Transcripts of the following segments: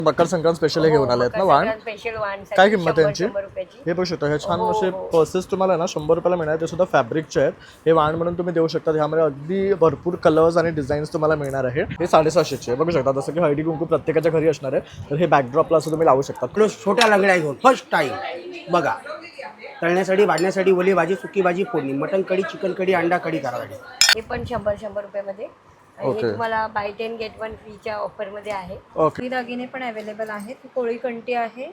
Makar Sankrant special घेऊन आलेत ना वाण. काय किंमत आहे यांची? हे बघू शकता, हे छान असे पर्सेस तुम्हाला ना 100 रुपयाला मिळणार. ते सुद्धा फॅब्रिकचे आहेत. हे वाण म्हणून तुम्ही देऊ शकता. ह्यामध्ये अगदी भरपूर कलर्स आणि डिझाईन्स तुम्हाला मिळणार आहे. हे 750चे बघू शकता. जसं की हळदी कुंकू प्रत्येकाच्या घरी असणार आहे, तर हे बॅकड्रॉपला असं तुम्ही लावू शकता. छोट्या लंगड्या घेऊन फर्स्ट टाइम बघा, तळण्यासाठी भाजण्यासाठी ओली भाजी, सुकी भाजी, फोडणी, मटन कढी, चिकन कढी, अंडा कढी करासाठी. हे पण 100 रुपयामध्ये. हे तुम्हाला बाय 10 गेट 1 फ्रीच्या ऑफरमध्ये आहे. ही दागिने पण अवेलेबल आहेत. कोळी कंठी आहे,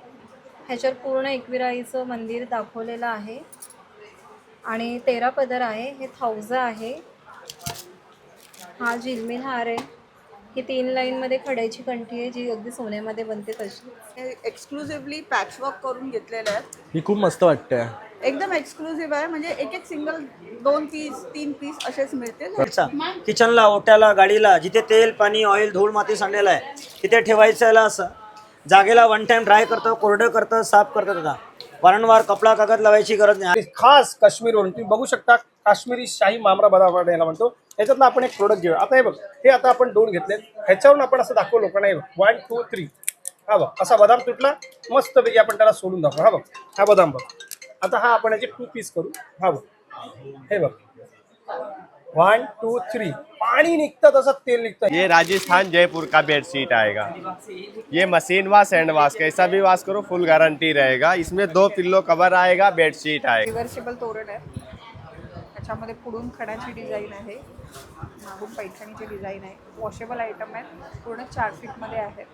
ह्याच्यावर पूर्ण एकविराईचं मंदिर दाखवलेलं आहे आणि 13 पदर आहे. हे 1000 आहे. हा झिलमिल हार आहे. ही 3 लाईनमध्ये खड्याची कंठी आहे, जी अगदी सोन्यामध्ये बनते तशी. हे एक्सक्लुझिव्हली पॅचवर्क करून घेतलेले आहेत. ही खूप मस्त वाटते. एकदम एक्सक्लुझिव्ह आहे. म्हणजे एक एक सिंगल 2 पीस 3 पीस असेच मिळतील. किचनला, ओट्याला, गाडीला जिथे तेल पाणी ऑइल धूळ माती सांडलेला आहे तिथे ठेवायचं. याला असं जागेला 1 टाइम ड्राय करतं, कोरडं करतं, साफ करतं. त्याचा वारंवार कपडा कागद लावायची गरज नाही. खास काश्मीरवरून तुम्ही बघू शकता, काश्मीरी शाही मामरा बदाम याला म्हणतो. याच्यातलं आपण एक प्रोडक्ट घेऊया. आता हे बघ, हे आता आपण 2 घेतलेत. ह्याच्यावरून आपण असं दाखवू लोकांना. हे बघ 1 2 3, हा बघ असा बदाम तुटला मस्तपैकी आपण त्याला सोडून दाखवू. हा बघ, हा बदाम बघ. आता हा आपण याचे 2 पीस करू. हा बघ, हे बघ 1 2 3, पानी निकता तसा तेल निकता. ये राजस्थान जयपुर का बेडशीट आएगा. ये मशीन वॉश हैंड वॉश, कैसा भी वॉश करो फुल गारंटी रहेगा. इसमें 2 पिल्लो कवर आएगा, बेडशीट आएगा. रिव्हर्सेबल तोरण आहे. त्याच्यामध्ये पुढून खड्याची डिझाईन आहे, मागून पैठणीची डिझाईन आहे. वॉशेबल आयटम आहेत. पूर्ण 4 फीटमध्ये आहेत.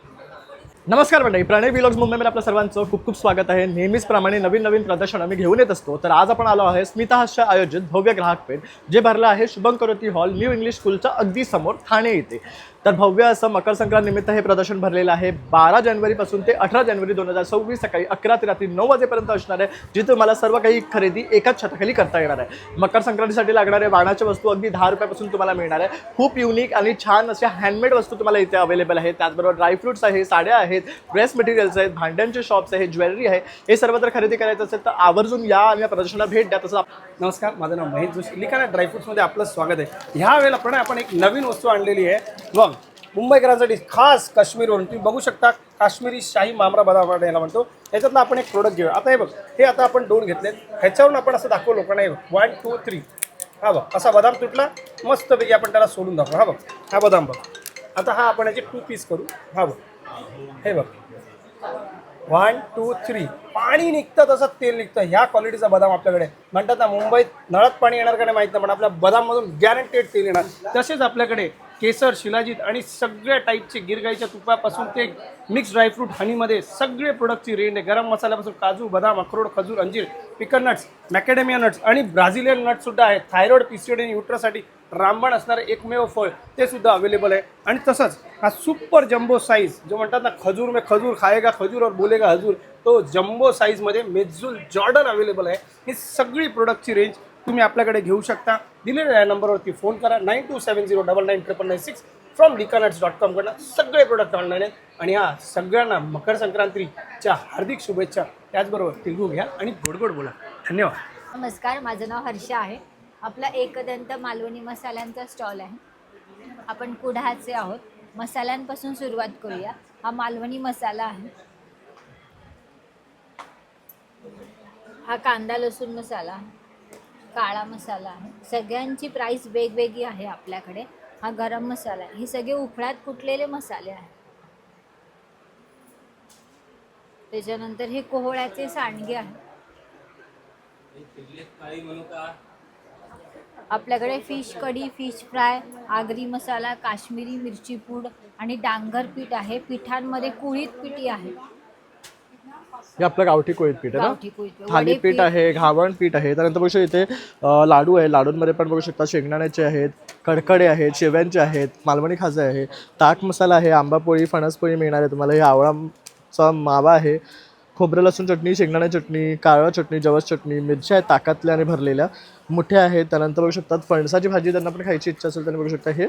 नमस्कार मंडळी, प्रणय व्लॉग्स मुंबईमध्ये आपलं सर्वांचं खूप खूप स्वागत आहे. नेहमीच प्रमाणे नवीन नवीन प्रदर्शन आम्ही घेऊन येत असतो. तर आज आपण आलो आहे स्मिताहास्य आयोजित भव्य ग्राहक पेठ, जे भरलं आहे शुभंकरोती हॉल, न्यू इंग्लिश स्कूलच्या अगदी समोर, ठाणे येथे. तर भव्य असं मकर संक्रांत निमित्त हे प्रदर्शन भरलेलं आहे. 12 जानेवारीपासून ते 18 जानेवारी 2026 सकाळी 11 ते रात्री 9 वाजेपर्यंत असणार आहे, जिथे तुम्हाला सर्व काही खरेदी एकाच छताखाली करता येणार आहे. मकर संक्रांतीसाठी लागणारे वाणाच्या वस्तू अगदी 10 रुपयापासून तुम्हाला मिळणार आहे. खूप युनिक आणि छान अशा हँडमेड वस्तू तुम्हाला इथे अवेलेबल आहेत. त्याचबरोबर ड्रायफ्रुट्स आहे, साड्या आहेत, ड्रेस मटेरियल्स आहेत, भांड्यांचे शॉप्स आहेत, ज्वेलरी आहे. हे सर्व जर खरेदी करायचं असेल तर आवर्जून या आणि या प्रदर्शनाला भेट द्या. तसं नमस्कार, माझं नाव महेश जोशी. लिखाणा ड्रायफ्रुट्समध्ये आपलं स्वागत आहे. ह्या वेळेला पण आपण एक नवीन वस्तू आणलेली आहे. बघ, मुंबईकरांसाठी खास काश्मीरवरून तुम्ही बघू शकता, काश्मीरी शाही मामरा बदाम याला म्हणतो. याच्यातलं आपण एक प्रोडक्ट घेऊया. आता हे बघ, हे आता आपण 2 घेतलेत. ह्याच्यावरून आपण असं दाखवू लोकांना. हे बघ 1 2 3, हा बघ असा बदाम तुटला मस्तपैकी आपण त्याला सोडून दाखवू. हा बघ, हा बदाम बघ. आता हा आपण याचे 2 पीस करू. हा बघ, हे बघ 1 2 3, पाणी निघतं तसं तेल निघतं. ह्या क्वालिटीचा बदाम आपल्याकडे. म्हणतात ना, मुंबईत नळात पाणी येणार का नाही माहीत नाही, पण आपल्या बदाममधून गॅरंटेड तेल येणार. तसेच आपल्याकडे केसर, शिलाजीत आणि सगळ्या टाईपचे गिरगाईच्या तुपापासून ते मिक्स ड्रायफ्रूट हनीमध्ये सगळे प्रोडक्टची रेंज आहे. गरम मसाल्यापासून काजू, बदाम, अक्रोड, खजूर, अंजीर, पिकन नट्स, मॅकेडेमिया नट्स आणि ब्राझिलियन नट्ससुद्धा आहेत. थायरॉइड, पीसीओडी आणि युट्रससाठी रामबाण असणारं एकमेव फळ ते सुद्धा अवेलेबल आहे. आणि तसंच हा सुपर जम्बो साईज, जो म्हणतात ना, खजूर में खजूर खाएगा खजूर और बोलेगा हजूर, तो जम्बो साईजमध्ये मेझूल जॉर्डन अवेलेबल आहे. ही सगळी प्रोडक्टची रेंज तुम्ही आपल्याकडे घेऊ शकता. दिलेल्या या नंबरवरती फोन करा. 9270999996 फ्रॉम likanats.com कडनं सगळे प्रोडक्ट ऑनलाईन आहेत. आणि हा सगळ्यांना मकर संक्रांतीच्या हार्दिक शुभेच्छा. त्याचबरोबर तिळगुळ घ्या आणि गोड गोड बोला. धन्यवाद. नमस्कार, माझं नाव हर्षा आहे. आपला एकदंत मालवणी मसाल्यांचा स्टॉल आहे. आपण कुडाळचे आहोत. मसाल्यांपासून सुरुवात करूया. हा मालवणी मसाला आहे. हा कांदा लसूण मसाला आहे. काळा मसाला आहे. सगळ्यांची प्राईस वेगवेगळी आहे आपल्याकडे. हा गरम मसाला आहे. हे सगळे उफळ्यात कुटलेले मसाले आहेत. त्याच्यानंतर हे कोहळ्याचे सांडगे आहेत. आपल्याकडे फिश कढी, फिश फ्राय, आगरी मसाला, काश्मीरी मिरची पूड आणि डांगर पीठ आहे. पिठांमध्ये कुळीत पिठी आहे. हे आपलं गावठी कोळीत पीठ आहे गावठी ना. कोळीत पीठ, थालीपीठ आहे, घावण पीठ आहे. त्यानंतर बघू शकता इथे लाडू आहे. लाडूंमध्ये पण बघू शकता शेंगदाण्याचे आहेत, कडकडे आहेत, शेव्यांचे आहेत, मालवणी खाजे आहे, ताक मसाला आहे, आंबापोळी, फणसपोळी मिळणार आहे तुम्हाला. हे आवळाचा मावा आहे, खोबरं लसूण चटणी, शेंगदाणा चटणी, काळं चटणी, जवस चटणी, मिरच्या आहेत ताकातल्या आणि भरलेल्या, मुठ्या आहेत. त्यानंतर बघू शकतात फणसाची भाजी त्यांना पण खायची इच्छा असेल त्यांनी बघू शकता. हे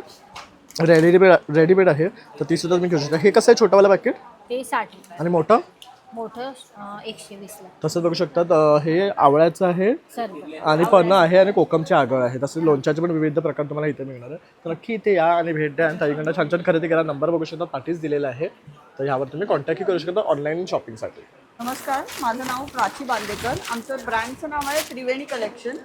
रेडीमेड आहे, तर ती सुद्धा तुम्ही घेऊ शकता. हे कसं आहे छोटंवाला पॅकेट? ते 60 रुपये आणि मोठं मोठं 120ला. तसं बघू शकतात हे आवळ्याचं आहे सर्व आणि पन्ना आहे आणि कोकमची आगळ आहे. तसं लोणच्याचे पण विविध प्रकार तुम्हाला इथे मिळणार आहे. तर नक्की इथे या आणि भेट द्या आणि ताईकडनं छान छान खरेदी करा. नंबर बघू शकता पाठीच दिलेला आहे, तर ह्यावर तुम्ही कॉन्टॅक्टही करू शकता ऑनलाईन शॉपिंगसाठी. नमस्कार, माझं नाव प्राची बांदेकर. आमचं ब्रँडचं नाव आहे त्रिवेणी कलेक्शन.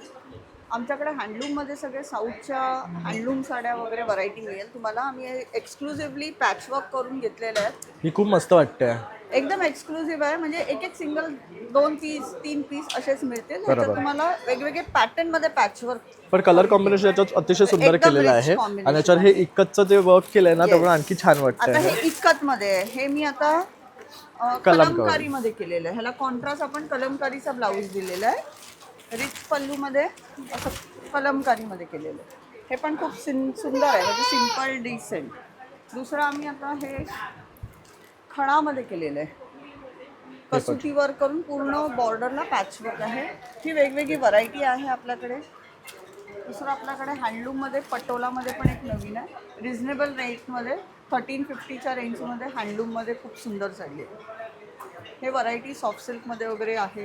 आमच्याकडे हँडलूममध्ये सगळे साऊथच्या हँडलूम साड्या वगैरे व्हरायटी मिळेल तुम्हाला. आम्ही एक्सक्लुझिव्हली पॅचवर्क करून घेतलेल्या आहेत. ही खूप मस्त वाटते. एकदम एक्सक्लुझिव्ह आहे, म्हणजे एक एक सिंगल 2 पीस 3 पीस असेच मिळतील. त्याच्यात तुम्हाला वेगवेगळे पॅटर्नमध्ये पॅचवर्क, पण कलर कॉम्बिनेशन याच्यात अतिशय सुंदर एकदम केलेलं rich आहे combination. आणि याच्यावर हे इक्कतचं जे वर्क केलंय ना त्यामुळे आणखी छान आता वाटतंय. हे इक्कतमध्ये आहे. हे मी आता कलमकारीमध्ये केलेलं आहे. ह्याला कॉन्ट्रास्ट आपण कलमकारीचा ब्लाऊज दिलेला आहे. रिच पल्लूमध्ये असं कलमकारीमध्ये केलेलं आहे. हे पण खूप सुंदर आहे, म्हणजे सिम्पल डिसेंट. दुसरं आम्ही आता हे खणामध्ये केलेलं आहे. कसुटी वर्क करून पूर्ण बॉर्डरला पॅचवर्क आहे. ही वेगवेगळी व्हरायटी आहे आपल्याकडे. दुसरं आपल्याकडे हँडलूममध्ये पटोलामध्ये पण एक नवीन आहे. रिझनेबल रेटमध्ये 1350च्या रेंजमध्ये हँडलूममध्ये खूप सुंदर चालली आहे. हे व्हरायटी सॉफ्ट सिल्कमध्ये वगैरे आहे.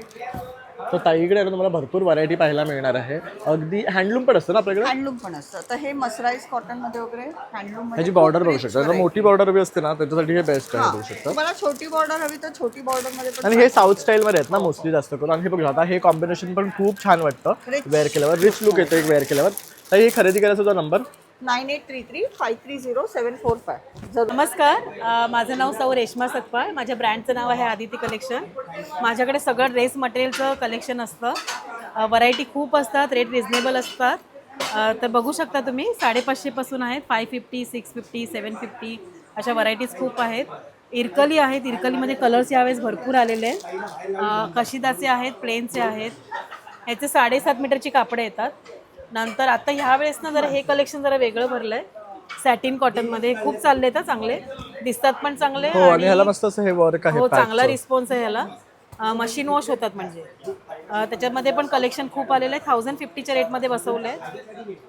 तर ताईकडे आता तुम्हाला भरपूर व्हरायटी पाहायला मिळणार आहे. अगदी हँडलूम पण असतं ना आपल्याकडे. हँडलूम पण असतं. तर हे मसराईज कॉटनमध्ये वगैरे हँडलूम ह्याची बॉर्डर बघू शकता. मोठी बॉर्डर हवी असते ना त्याच्यासाठी हे बेस्ट आहे बघू शकता. तुम्हाला छोटी बॉर्डर हवी तर छोटी बॉर्डरमध्ये पण. आणि हे साऊथ स्टाईलमध्ये आहेत ना मोस्टली जास्त करून. आणि हे बघू आता हे कॉम्बिनेशन पण खूप छान वाटतं वेअर केल्यावर. रिच लुक येतो एक वेअर केल्यावर. तर हे खरेदी करायचा होता नंबर 9833530745. नमस्कार, माझं नाव सौ रेश्मा सकपाळ. माझ्या ब्रँडचं नाव आहे आदिती कलेक्शन. माझ्याकडे सगळं ड्रेस मटेरियलचं कलेक्शन असतं. व्हरायटी खूप असतात, रेट रिजनेबल असतात. तर बघू शकता तुम्ही 550 पासून आहेत. 550, 650, 750 अशा व्हरायटीज खूप आहेत. इरकली आहेत. इरकलीमध्ये कलर्स यावेळेस भरपूर आलेले आहेत. कशिदाचे आहेत, प्लेनचे आहेत. ह्याचे 7.5 मीटरची कापडं येतात. नंतर आता ह्या वेळेस ना जरा हे कलेक्शन जरा वेगळं भरलंय. सॅटिन कॉटनमध्ये खूप चालले तर चांगले दिसतात पण चांगले. हो आणि ह्याला मस्त असं हे वर्क आहे. हो, चांगला रिस्पॉन्स आहे ह्याला. मशीन वॉश होतात म्हणजे. त्याच्यामध्ये पण कलेक्शन खूप आलेलं आहे. 1050च्या रेटमध्ये बसवलं आहे.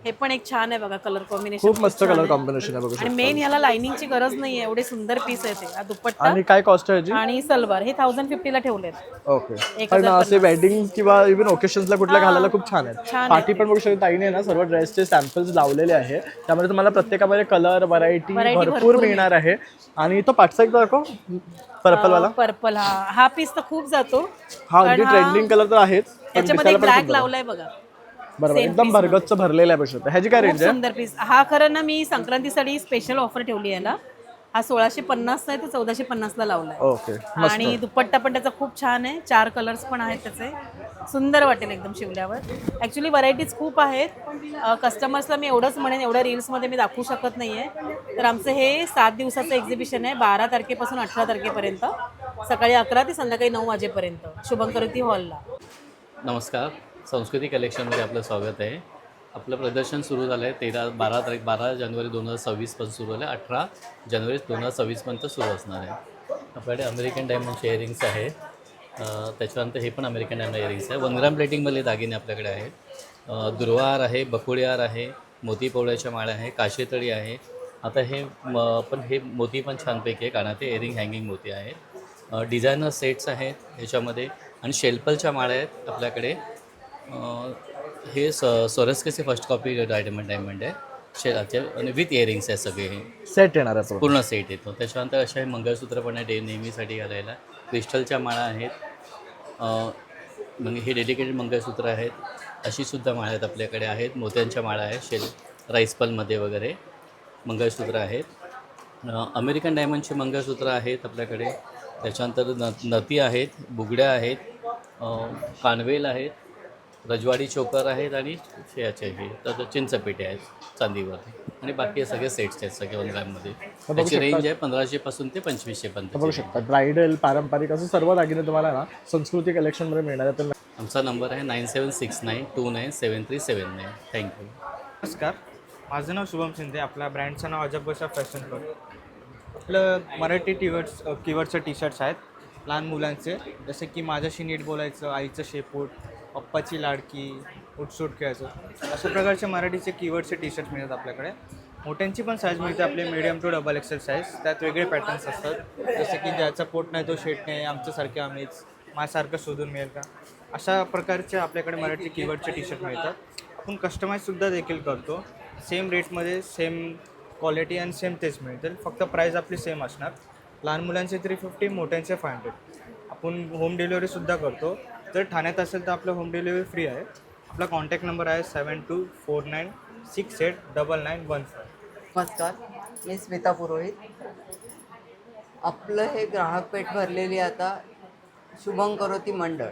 हे पण एक छान आहे बघा, कलर कॉम्बिनेशन खूप मस्त कलर कॉम्बिनेशन आहे बघू आणि शकता. मेन ह्याला लाइनिंगची गरज नाही आहे. एवढे सुंदर पीस आहे ते. दुपट्टा आणि काय कॉस्ट आहे याची? आणि सलवार हे 1050ला ठेवलेत. ओके. पण असे वेडिंग किंवा इव्हन ओकेशन्सला कुठल्या घालायला खूप छान आहेत. पार्टी पण बघू शकता. ताईने ना सर्व ड्रेसचे सॅम्पल्स लावलेले आहे. त्यामुळे तुम्हाला प्रत्येकामध्ये कलर व्हरायटी भरपूर मिळणार आहे. आणि तो पाठचा एक दाखव पर्पल वाला. पर्पल हा पीस तर खूप जातो. हा अगदी ट्रेंडिंग कलर तर आहेच. त्याच्यामध्ये ब्लॅक लावलाय बघा. बरोबर, एकदम भरगच्च भरलेला आहे बघू शकता. ह्याची काय रेंज आहे? सुंदर पीस. हा खरं ना मी संक्रांतीसाठी स्पेशल ऑफर ठेवली आहे याला. हा 1650 आहे, तो 1450ला लावलाय. ओके. आणि दुपट्टा पण त्याचा खूप छान आहे. 4 कलर्स पण आहेत त्याचे. सुंदर वाटेल एकदम शिवल्यावर. ॲक्च्युली व्हरायटीज खूप आहेत. कस्टमर्सला मी एवढंच म्हणेन, एवढ्या रील्समध्ये मी दाखवू शकत नाही आहे. तर आमचं हे 7 दिवसाचं एक्झिबिशन आहे. 12 तारखेपासून 18 तारखेपर्यंत. सकाळी 11 ते संध्याकाळी 9 वाजेपर्यंत शुभंकरोती हॉलला. नमस्कार, संस्कृती कलेक्शनमध्ये आपलं स्वागत आहे. आपलं प्रदर्शन सुरू झालं आहे 12 जानेवारी 2026 पासून सुरू झालं आहे. 18 जानेवारी 2026 पर्यंत सुरू असणार आहे. आपल्याकडे अमेरिकन डायमंडचे इयरिंग्स आहेत. त्याच्यानंतर हे पण अमेरिकन डायमंड इयरिंग्स आहे. 1 ग्राम प्लेटिंगमधले दागिने आपल्याकडे आहेत. दुर्वाहार आहे, बकुळीहार आहे, मोती पोवळ्याच्या माळ्या आहे, काशेतळी आहे. आता हे पण हे मोती पण छानपैकी आहे, कानातले इयरिंग हँगिंग मोती आहेत. डिझायनर सेट्स आहेत ह्याच्यामध्ये आणि शेल्पलच्या माळ्या आहेत आपल्याकडे. हे सोरस्केचे फर्स्ट कॉपी डायमंड आहे शेलाचे आणि विथ इयरिंग्स आहे. सगळे हे सेट येणार आहे पूर्ण सेट येतो. त्याच्यानंतर अशा हे मंगळसूत्र पण आहे नेहमीसाठी घालायला. क्रिस्टलच्या माळा आहेत. मग हे डेडिकेटेड मंगळसूत्र आहेत. अशी सुद्धा माळा आहेत आपल्याकडे आहेत. मोत्यांच्या माळा आहेत राईसपलमध्ये वगैरे मंगळसूत्र आहेत. अमेरिकन डायमंडचे मंगळसूत्र आहेत आपल्याकडे. त्याच्यानंतर नती आहेत, बुगड्या आहेत, कानवेल आहेत, रजवाडी चोकर आहेत आणि याचे हे तर चिंचपेटे आहेत चांदीवर. आणि बाकी सगळे सेट्स आहेत सगळे 1 ग्राममध्ये. त्याची रेंज आहे 1500 पासून ते 2500 पर्यंत. बघू शकता ब्रायडल, पारंपरिक असं सर्व दागिने तुम्हाला ना संस्कृती कलेक्शनमध्ये मिळणार आहे. आमचा नंबर आहे 9769297379. थँक्यू. नमस्कार, माझं नाव शुभम शिंदे. आपल्या ब्रँडचं नाव अजब गोषा फॅशन क्लब. आपलं मराठी कीवर्डचं टी शर्ट्स आहेत लहान मुलांचे, जसे की माझ्याशी नीट बोलायचं, आईचं शेपूट, पप्पाची लाडकी, उठसूट खेळायचं, अशा प्रकारचे मराठीचे कीवर्डचे टी शर्ट्स मिळतात आपल्याकडे. मोठ्यांची पण साईज मिळते आपली medium to double XL size. त्यात वेगळे पॅटर्न्स असतात, जसं की ज्याचा पोट नाही तो शेट नाही, आमच्यासारखे आम्हीच, माझ्यासारखं शोधून मिळेल का, अशा प्रकारचे आपल्याकडे मराठी कीवर्डचे टी शर्ट मिळतात. आपण कस्टमाइजसुद्धा देखील करतो. सेम रेटमध्ये सेम क्वालिटी आणि सेम तेच मिळतील, फक्त प्राईस आपली सेम असणार. लहान मुलांचे 350, मोठ्यांचे 500. आपण होम डिलिव्हरीसुद्धा करतो. जर ठाण्यात असेल तर आपलं होम डिलिव्हरी फ्री आहे. आपला कॉन्टॅक्ट नंबर आहे 7249689915. नमस्कार, मी स्मिता पुरोहित. आपलं हे ग्राहक पेठ भरलेली आता शुभं करोती मंडळ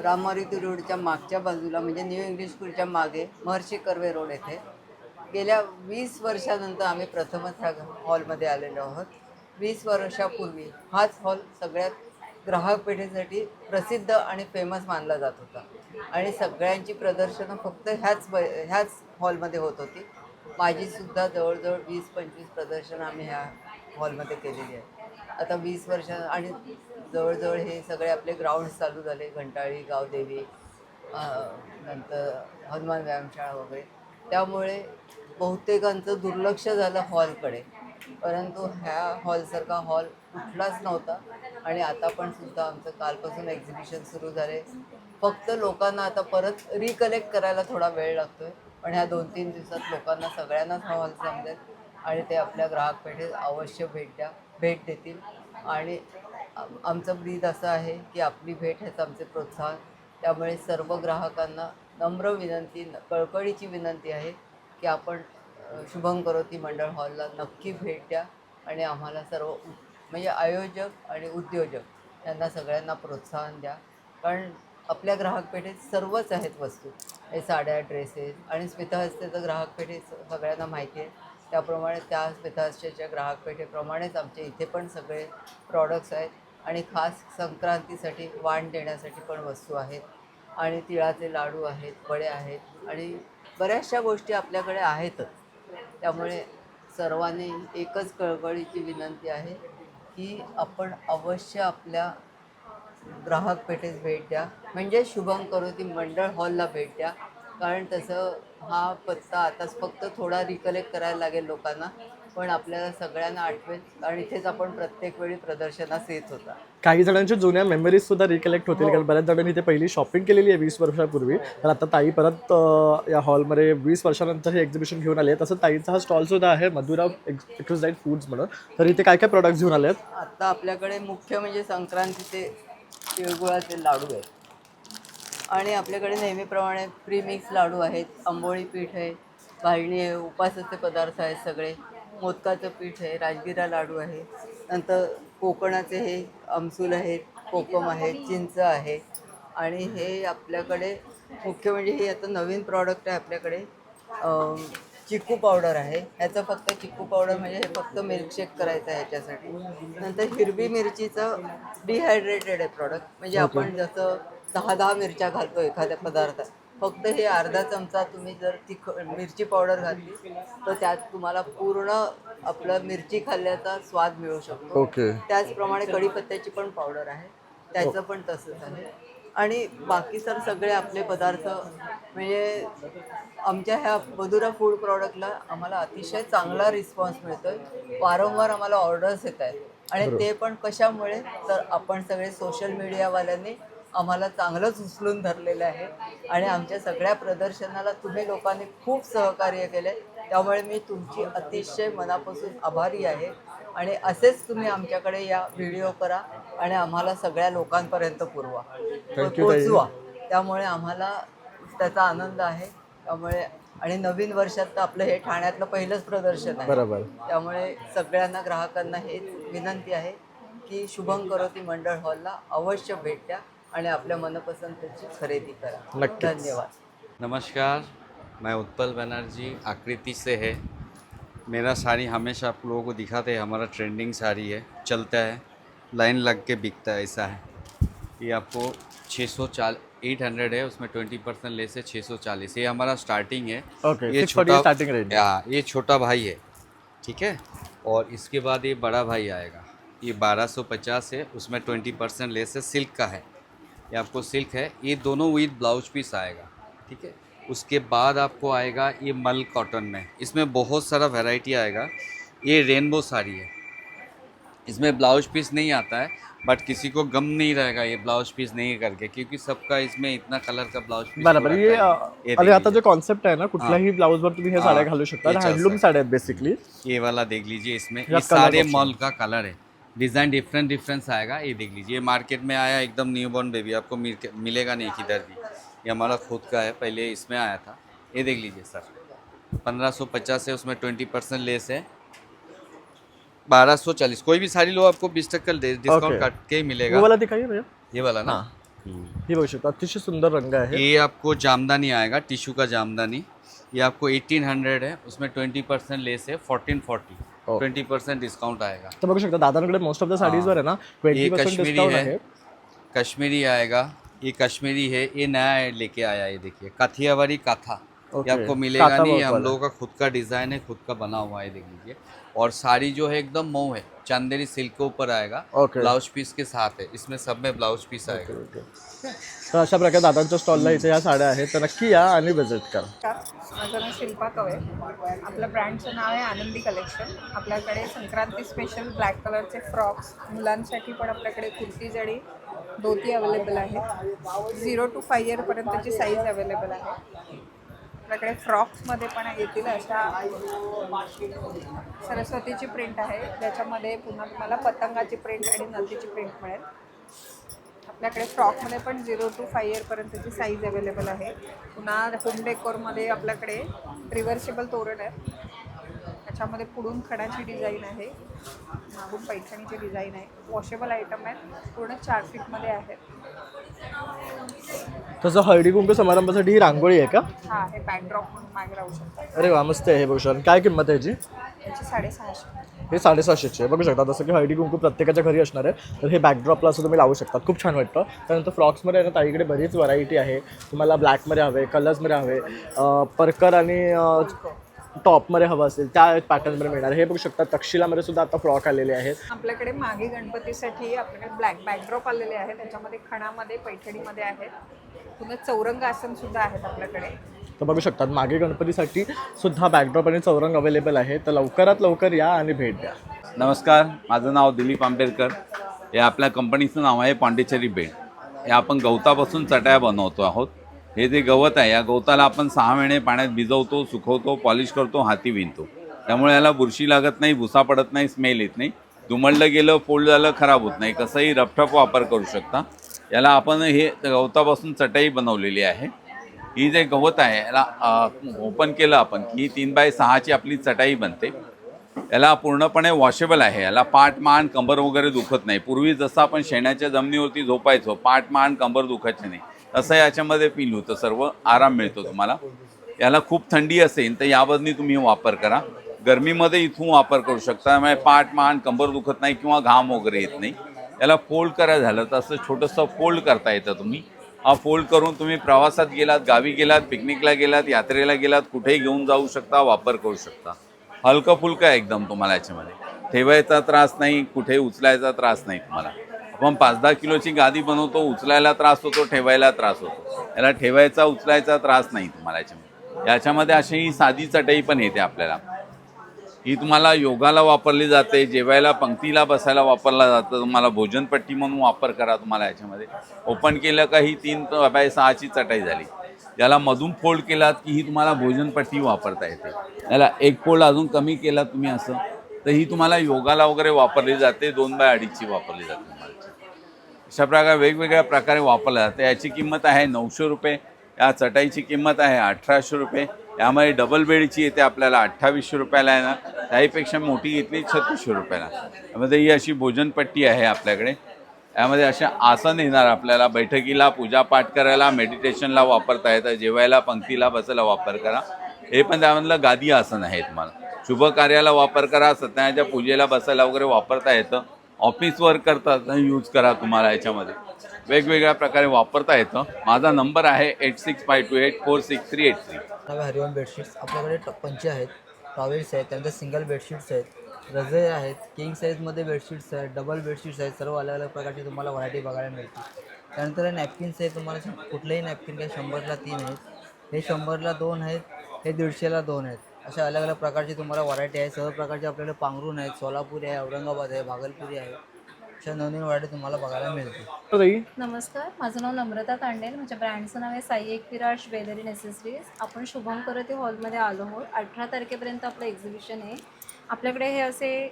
राममारुती रोडच्या मागच्या बाजूला, म्हणजे न्यू इंग्लिश स्कूलच्या मागे, महर्षी कर्वे रोड येथे. गेल्या 20 वर्षानंतर आम्ही प्रथमच ह्या हॉलमध्ये आलेलो आहोत. 20 वर्षापूर्वी हाच हॉल सगळ्यात ग्राहक पेठेसाठी प्रसिद्ध आणि फेमस मानला जात होता आणि सगळ्यांची प्रदर्शनं फक्त ह्याच हॉलमध्ये होत होती. माझीसुद्धा जवळजवळ 20-25 प्रदर्शनं आम्ही ह्या हॉलमध्ये केलेली आहे. आता 20 वर्ष आणि जवळजवळ हे सगळे आपले ग्राउंड्स चालू झाले, घंटाळी, गावदेवी, नंतर हनुमान व्यायामशाळा वगैरे. त्यामुळे बहुतेकांचं दुर्लक्ष झालं हॉलकडे, परंतु ह्या हॉलसारखा हॉल कुठलाच नव्हता. आणि आता पण सुद्धा आमचं कालपासून एक्झिबिशन सुरू झाले. फक्त लोकांना आता परत रिकलेक्ट करायला थोडा वेळ लागतो आहे, पण ह्या 2-3 दिवसात लोकांना सगळ्यांनाच हा हॉल समजेल आणि ते आपल्या ग्राहक पेठेत अवश्य भेट देतील. आणि आमचं ब्रीद असं आहे की आपली भेट हेच आमचे प्रोत्साहन. त्यामुळे सर्व ग्राहकांना नम्र विनंती, कळकळीची विनंती आहे की आपण शुभं करोती मंडळ हॉलला नक्की भेट द्या आणि आम्हाला सर्व म्हणजे आयोजक आणि उद्योजक यांना सगळ्यांना प्रोत्साहन द्या. कारण आपल्या ग्राहक पेठेत सर्वच आहेत वस्तू, हे साड्या, ड्रेसेस आणि स्मितहस्तेचं ग्राहक पेठेत सगळ्यांना माहिती आहे. त्याप्रमाणे त्या स्मितहस्तेच्या ग्राहक पेठेप्रमाणेच आमच्या इथे पण सगळे प्रॉडक्ट्स आहेत आणि खास संक्रांतीसाठी वाण देण्यासाठी पण वस्तू आहेत आणि तिळाचे लाडू आहेत, वडे आहेत आणि बऱ्याचशा गोष्टी आपल्याकडे आहेतच. त्यामुळे सर्वांनी एकच कळकळीची विनंती आहे की आपण अवश्य आपल्या ग्राहक पेठेस भेट द्या, म्हणजे शुभं करोती मंडळ हॉलला भेट द्या. कारण तसं हा पत्ता आताच फक्त थोडा रिकलेक्ट करायला लागेल लोकांना, पण आपल्याला सगळ्यांना आठवेल आणि इथेच आपण प्रत्येक वेळी प्रदर्शनास येत होता. काही जणांच्या जुन्या मेमरीज सुद्धा रिकलेक्ट होतील, कारण बऱ्याच जणांनी इथे पहिली शॉपिंग केलेली आहे 20 वर्षापूर्वी. तर आता ताई परत या हॉलमध्ये 20 वर्षानंतर हे एक्झिबिशन घेऊन आले. तसं ताईचा हा स्टॉल सुद्धा आहे मधुरा एक्सक्लुझिव्ह फूड्स म्हणून. तर इथे काय काय प्रोडक्ट्स घेऊन आले आहेत? आता आपल्याकडे मुख्य म्हणजे संक्रांतीचे तिळगुळाचे लाडू आहेत आणि आपल्याकडे नेहमीप्रमाणे प्रीमिक्स लाडू आहेत, आंबोळी पीठ आहे, भाजणी आहे, उपासाचे पदार्थ आहेत सगळे, मोदकाचं पीठ आहे, राजगिरा लाडू आहे, नंतर कोकणाचे हे आमसूल आहेत, कोकम आहे, चिंच आहे आणि हे आपल्याकडे मुख्य म्हणजे हे आता नवीन प्रॉडक्ट आहे आपल्याकडे चिक्कू पावडर आहे. ह्याचं फक्त चिक्कू पावडर म्हणजे हे फक्त मिल्कशेक करायचं आहे ह्याच्यासाठी. नंतर हिरवी मिरचीचं डिहायड्रेटेड आहे प्रॉडक्ट, म्हणजे आपण जसं 10 मिरच्या घालतो एखाद्या पदार्थात, फक्त हे अर्धा चमचा तुम्ही जर मिरची पावडर घातली तर त्यात तुम्हाला पूर्ण आपलं मिरची खाल्ल्याचा स्वाद मिळू शकतो. त्याचप्रमाणे कढीपत्त्याची पण पावडर आहे, त्याचं पण तसंच आहे. आणि बाकी सगळे आपले पदार्थ म्हणजे आमच्या ह्या मधुरा फूड प्रॉडक्टला आम्हाला अतिशय चांगला रिस्पॉन्स मिळतो आहे. वारंवार आम्हाला ऑर्डर्स येत आहेत आणि ते पण कशामुळे तर आपण सगळे सोशल मीडियावाल्यांनी आम्हाला चांगलंच उचलून धरलेलं आहे आणि आमच्या सगळ्या प्रदर्शनाला तुम्ही लोकांनी खूप सहकार्य केले. त्यामुळे मी तुमची अतिशय मनापासून आभारी आहे आणि असेच तुम्ही आमच्याकडे या व्हिडिओ करा आणि आम्हाला सगळ्या लोकांपर्यंत पोचवा. त्यामुळे आम्हाला त्याचा आनंद आहे. त्यामुळे आणि नवीन वर्षात तर आपलं हे ठाण्यातलं पहिलंच प्रदर्शन आहे. बरोबर. त्यामुळे सगळ्यांना ग्राहकांना हेच विनंती आहे की शुभं करोती मंडळ हॉलला अवश्य भेट द्या आणि आपल्या मनपसंतीची खरेदी करा. धन्यवाद. नमस्कार, मैं उत्पल बनर्जी आकृति से है. मेरा साड़ी हमेशा आप लोगों को दिखाते हैं, हमारा ट्रेंडिंग साड़ी है, चलता है, लाइन लग के बिकता है, ऐसा है. ये आपको 800 है, उसमें 20% लेस है, 640. ये हमारा स्टार्टिंग है. ये छोटा स्टार्टिंग रेंज. ये छोटा भाई है, ठीक है. और इसके बाद ये बड़ा भाई आएगा, ये 1250 है, उसमें 20% लेस है, सिल्क का है. ये आपको सिल्क है, ये दोनों विद ब्लाउज पीस आएगा, ठीक है. उसके बाद आपको आएगा ये मल कॉटन में, इसमें बहुत सारा वैरायटी आएगा। ये रेनबो साड़ी है, इसमें ब्लाउज पीस नहीं आता है, बट किसी को गम नहीं रहेगा ये ब्लाउज पीस नहीं करके, क्योंकि सबका इसमें इतना कलर का ब्लाउज पीस बरोबर. ये आणि आता जो कॉन्सेप्ट आहे ना, कुठल्याही ब्लाउजवर तुम्ही हे साड्या घालू शकता. ये चल हँडलूम सकता साड्या आहेत बेसिकली. ये वाला देख लीजिए, इसमें या ये कलर सारे ऑप्शन. मॉल का कलर है, डिज़ाइन डिफरेंस आएगा। ये देख लीजिए, मार्केट में आया एकदम न्यूबॉर्न बेबी, आपको मिलेगा नहीं किधर भी। ये हमारा खुद का है, पहले इसमें आया था। ये देख लीजिए सर, 1550 है, उसमें 20% लेस है, 1240। कोई भी साड़ी लो आपको 20% डिस्काउंट काट के ही मिलेगा। वो वाला दिखाइए भैया. ये वाला ना, ही बघू शकता, अतिशय सुंदर रंग आहे. ये आपको जामदानी आएगा, टिश्यू का जामदानी। ये आपको 1800 है, उसमें 20% लेस है, 1440, 20% डिस्काउंट आएगा। तर बघू शकता दादांकडे मोस्ट ऑफ द साडीजवर आहे ना 20% कश्मीरी डिस्काउंट है, आहे. कश्मीरी आएगा, ये कश्मीरी है, ये नया लेके आया, ये देखिए काठियावाड़ी काथा। ये आपको मिलेगा काथा नहीं, वर्क हम वाला. लोगों का खुद का डिज़ाइन है, खुद का बना हुआ है, देख लीजिए। और साड़ी जो है एकदम मऊ है, चंदेरी सिल्क के ऊपर आएगा, ओके. ब्लाउज पीस के साथ है, इसमें सब में ब्लाउज पीस आएगा। तर अशा प्रकारे दादांच्या स्टॉलला इथे ह्या साड्या आहेत, तर नक्की या आणि विजिट करा. माझं नाव शिल्पा कवे. आपलं ब्रँडचं नाव आहे आनंदी कलेक्शन. आपल्याकडे संक्रांती स्पेशल ब्लॅक कलरचे फ्रॉक्स, मुलांसाठी पण आपल्याकडे कुर्तीज आणि धोती अवेलेबल आहेत. 0 to 5 इयरपर्यंतची साईज अवेलेबल आहे. आपल्याकडे फ्रॉक्समध्ये पण येतील अशा सरस्वतीची प्रिंट आहे, ज्याच्यामध्ये पुन्हा तुम्हाला पतंगाची प्रिंट आणि नंदीची प्रिंट मिळेल. आपल्याकडे फ्रॉकमध्ये पण 0 to 5 इयरपर्यंतची साईज अवेलेबल आहे. पुन्हा होम डेकोरमध्ये आपल्याकडे रिव्हर्सेबल तोरण आहे, त्याच्यामध्ये पुढून खणाची डिझाईन आहे, मागून पैठणीची डिझाईन आहे. वॉशेबल आयटम आहेत, पूर्ण 4 फीटमध्ये आहेत. तसं हळदी कुंकू समारंभासाठी ही रांगोळी आहे का? हा, हे बॅकड्रॉप म्हणून मागे राहू शकतात. अरे वा, मस्त आहे हे बघू शकता. काय किंमत आहे याची? याची 650. हे 750चे आहे बघू शकता. जसं की हळदी कुंकू प्रत्येकाच्या घरी असणार आहे, तर हे बॅकड्रॉपला असं तुम्ही लावू शकता. खूप छान वाटतं. त्यानंतर फ्रॉक्समध्ये आहे ना ताईकडे बरीच व्हरायटी आहे. तुम्हाला ब्लॅकमध्ये हवे, कलर्समध्ये हवे, पर्कर आणि टॉपमध्ये हवं असेल त्या पॅटर्नमध्ये मिळणार. हे बघू शकता. तक्षशिलामध्ये सुद्धा आता फ्रॉक आलेले आहेत. आपल्याकडे मागे गणपतीसाठी आपल्याकडे ब्लॅक बॅकड्रॉप आलेले आहे, त्याच्यामध्ये खणामध्ये पैठणीमध्ये आहेत. पुन्हा चौरंग आसन सुद्धा आहेत आपल्याकडे. तर बघू शकतात मागे गणपतीसाठी सुद्धा बॅकड्रॉप आणि चौरंग अवेलेबल आहे. तर लवकरात लवकर या आणि भेट द्या. नमस्कार, माझं नाव दिलीप आंबेडकर. हे आपल्या कंपनीचं नाव आहे पांडिचेरी बेड. हे आपण गवतापासून चटया बनवतो आहोत. हे जे गवत आहे, या गवताला आपण 6 महिने पाण्यात भिजवतो, सुकवतो, पॉलिश करतो, हाती विणतो. त्यामुळे याला बुरशी लागत नाही, भुसा पडत नाही, स्मेल येत नाही. दुमडलं गेलं, फोल्ड झालं, खराब होत नाही. कसंही रफटफ वापर करू शकता. याला आपण हे गवतापासून चटई बनवलेली आहे. ही जे गवत आहे याला ओपन केलं आपण की 3x6ची आपली चटाई बनते. याला पूर्णपणे वॉशेबल आहे. याला पाठ, मान, कंबर वगैरे दुखत नाही. पूर्वी जसं आपण शेणाच्या जमिनीवरती झोपायचो, पाठ, मान, कंबर दुखायचे नाही, तसं याच्यामध्ये फील होतं. सर्व आराम मिळतो तुम्हाला. याला खूप थंडी असेल तर याबद्दल तुम्ही वापर करा. गरमीमध्ये इथून वापर करू शकता. त्यामुळे पाठ, मान, कंबर दुखत नाही किंवा घाम वगैरे येत नाही. याला फोल्ड करायला झालं तर असं छोटंसं फोल्ड करता येतं. तुम्ही हा फोल्ड करून तुम्ही प्रवासात गेलात, गावी गेलात, पिकनिकला गेलात, यात्रेला गेलात, कुठेही घेऊन जाऊ शकता, वापर करू शकता. हलकं फुलकं आहे एकदम. तुम्हाला याच्यामध्ये ठेवायचा त्रास नाही, कुठे उचलायचा त्रास नाही तुम्हाला. आपण 5-10 किलोची गादी बनवतो, उचलायला त्रास होतो, ठेवायला त्रास होतो. याला ठेवायचा, उचलायचा त्रास नाही तुम्हाला याच्यामध्ये. याच्यामध्ये अशी ही साधी चटई पण येते आपल्याला. ही तुम्हाला योगाला वापरली जाते, जेवायला पंक्तीला बसायला वापरला जातं. तुम्हाला भोजनपट्टी म्हणून वापर करा. तुम्हाला याच्यामध्ये ओपन केलं का ही 3x6ची चटई झाली. याला मधून फोल्ड केलात की ही तुम्हाला भोजनपट्टी वापरता येते. याला एक फोल्ड अजून कमी केला तुम्ही असं तर ही तुम्हाला योगाला वगैरे वापरली जाते. 2x2ची वापरली जाते तुम्हाला. अशा प्रकारे वेगवेगळ्या प्रकारे वापरलं जातं. याची किंमत आहे 900 रुपये. या चटाईची किंमत आहे 1800 रुपये. यामध्ये डबल बेडची येते आपल्याला 2800 रुपयाला आहे ना. त्याहीपेक्षा मोठी घेतली 3600 रुपयाला. यामध्ये ही अशी भोजनपट्टी आहे आपल्याकडे. यामध्ये अशा आसन येणार आपल्याला. बैठकीला, पूजापाठ करायला, मेडिटेशनला वापरता येतं. जेवायला, पंक्तीला बसायला वापर करा. हे पण त्यामधलं गादी आसन आहे. तुम्हाला शुभ कार्याला वापर करा. सत्यनारायणाच्या पूजेला बसायला वगैरे वापरता येतं. ऑफिस वर्क करतात यूज करा. तुम्हाला याच्यामध्ये वेगवेगळ्या प्रकारे वापरता येतं. माझा नंबर आहे 8652846383. हरिओम बेडशीट्स आपल्याकडे पंचे आहेत, टॉवेल्स आहेत, त्यानंतर सिंगल बेडशीट्स आहेत, रजई आहेत, किंग साईजमध्ये बेडशीट्स आहेत, डबल बेडशीट्स आहेत. सर्व अलग अलग प्रकारची तुम्हाला व्हरायटी बघायला मिळते. त्यानंतर नॅपकिन्स आहेत. तुम्हाला कुठलेही नॅपकिन काय 100ला 3 आहेत. हे 100ला 2 आहेत, हे 150ला 2 आहेत. अशा अलग अलग प्रकारची तुम्हाला व्हरायटी आहे. सर्व प्रकारचे आपल्याकडे पांघरूण आहेत, सोलापुरी आहे, औरंगाबाद आहे, भागलपुरी आहे. अशा नवीन व्हरायटी तुम्हाला बघायला मिळतील. नमस्कार, माझं नाव नम्रता तांडेल. माझ्या ब्रँडचं नाव आहे साई एकविरा ज्वेलरी नेसेसरीज. आपण शुभम करती हॉलमध्ये आलो आहोत. 18 तारखेपर्यंत आपलं एक्झिबिशन आहे. आपल्याकडे हे असे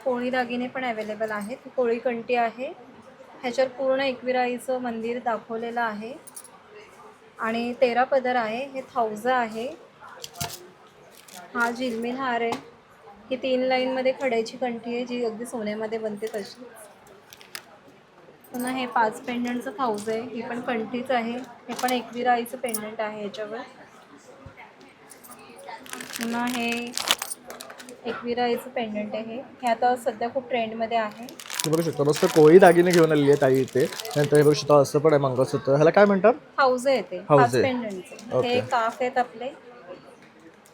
कोळी दागिने पण अवेलेबल आहेत. कोळी कंठी आहे, ह्याच्यावर पूर्ण एकविराईचं मंदिर दाखवलेलं आहे आणि 13 पदर आहे. हे 1000 आहे. हा झिलमिल हार आहे. ही 3 लाईनमध्ये खड्याची कंठी आहे, जी अगदी सोन्यामध्ये बनते तशी. पुन्हा हे 5 पेंडंटचं 1000 आहे. ही पण कंठीच आहे. हे पण एकविराईचं पेंडंट आहे ह्याच्यावर. पुन्हा हे एकविराईचं पेंडंट आहे. हे आता सध्या खूप ट्रेंडमध्ये आहे. हे बघू शकतो मस्त कोळी दागिने घेऊन आलेली आहेत आई इथे. नंतर हे बघू शकतो असं पण आहे मंगळसूत्र. ह्याला काय म्हणतात? 1000 येते. 5 1000. पेंडंटचे. ओके. हे काफ आहेत आपले.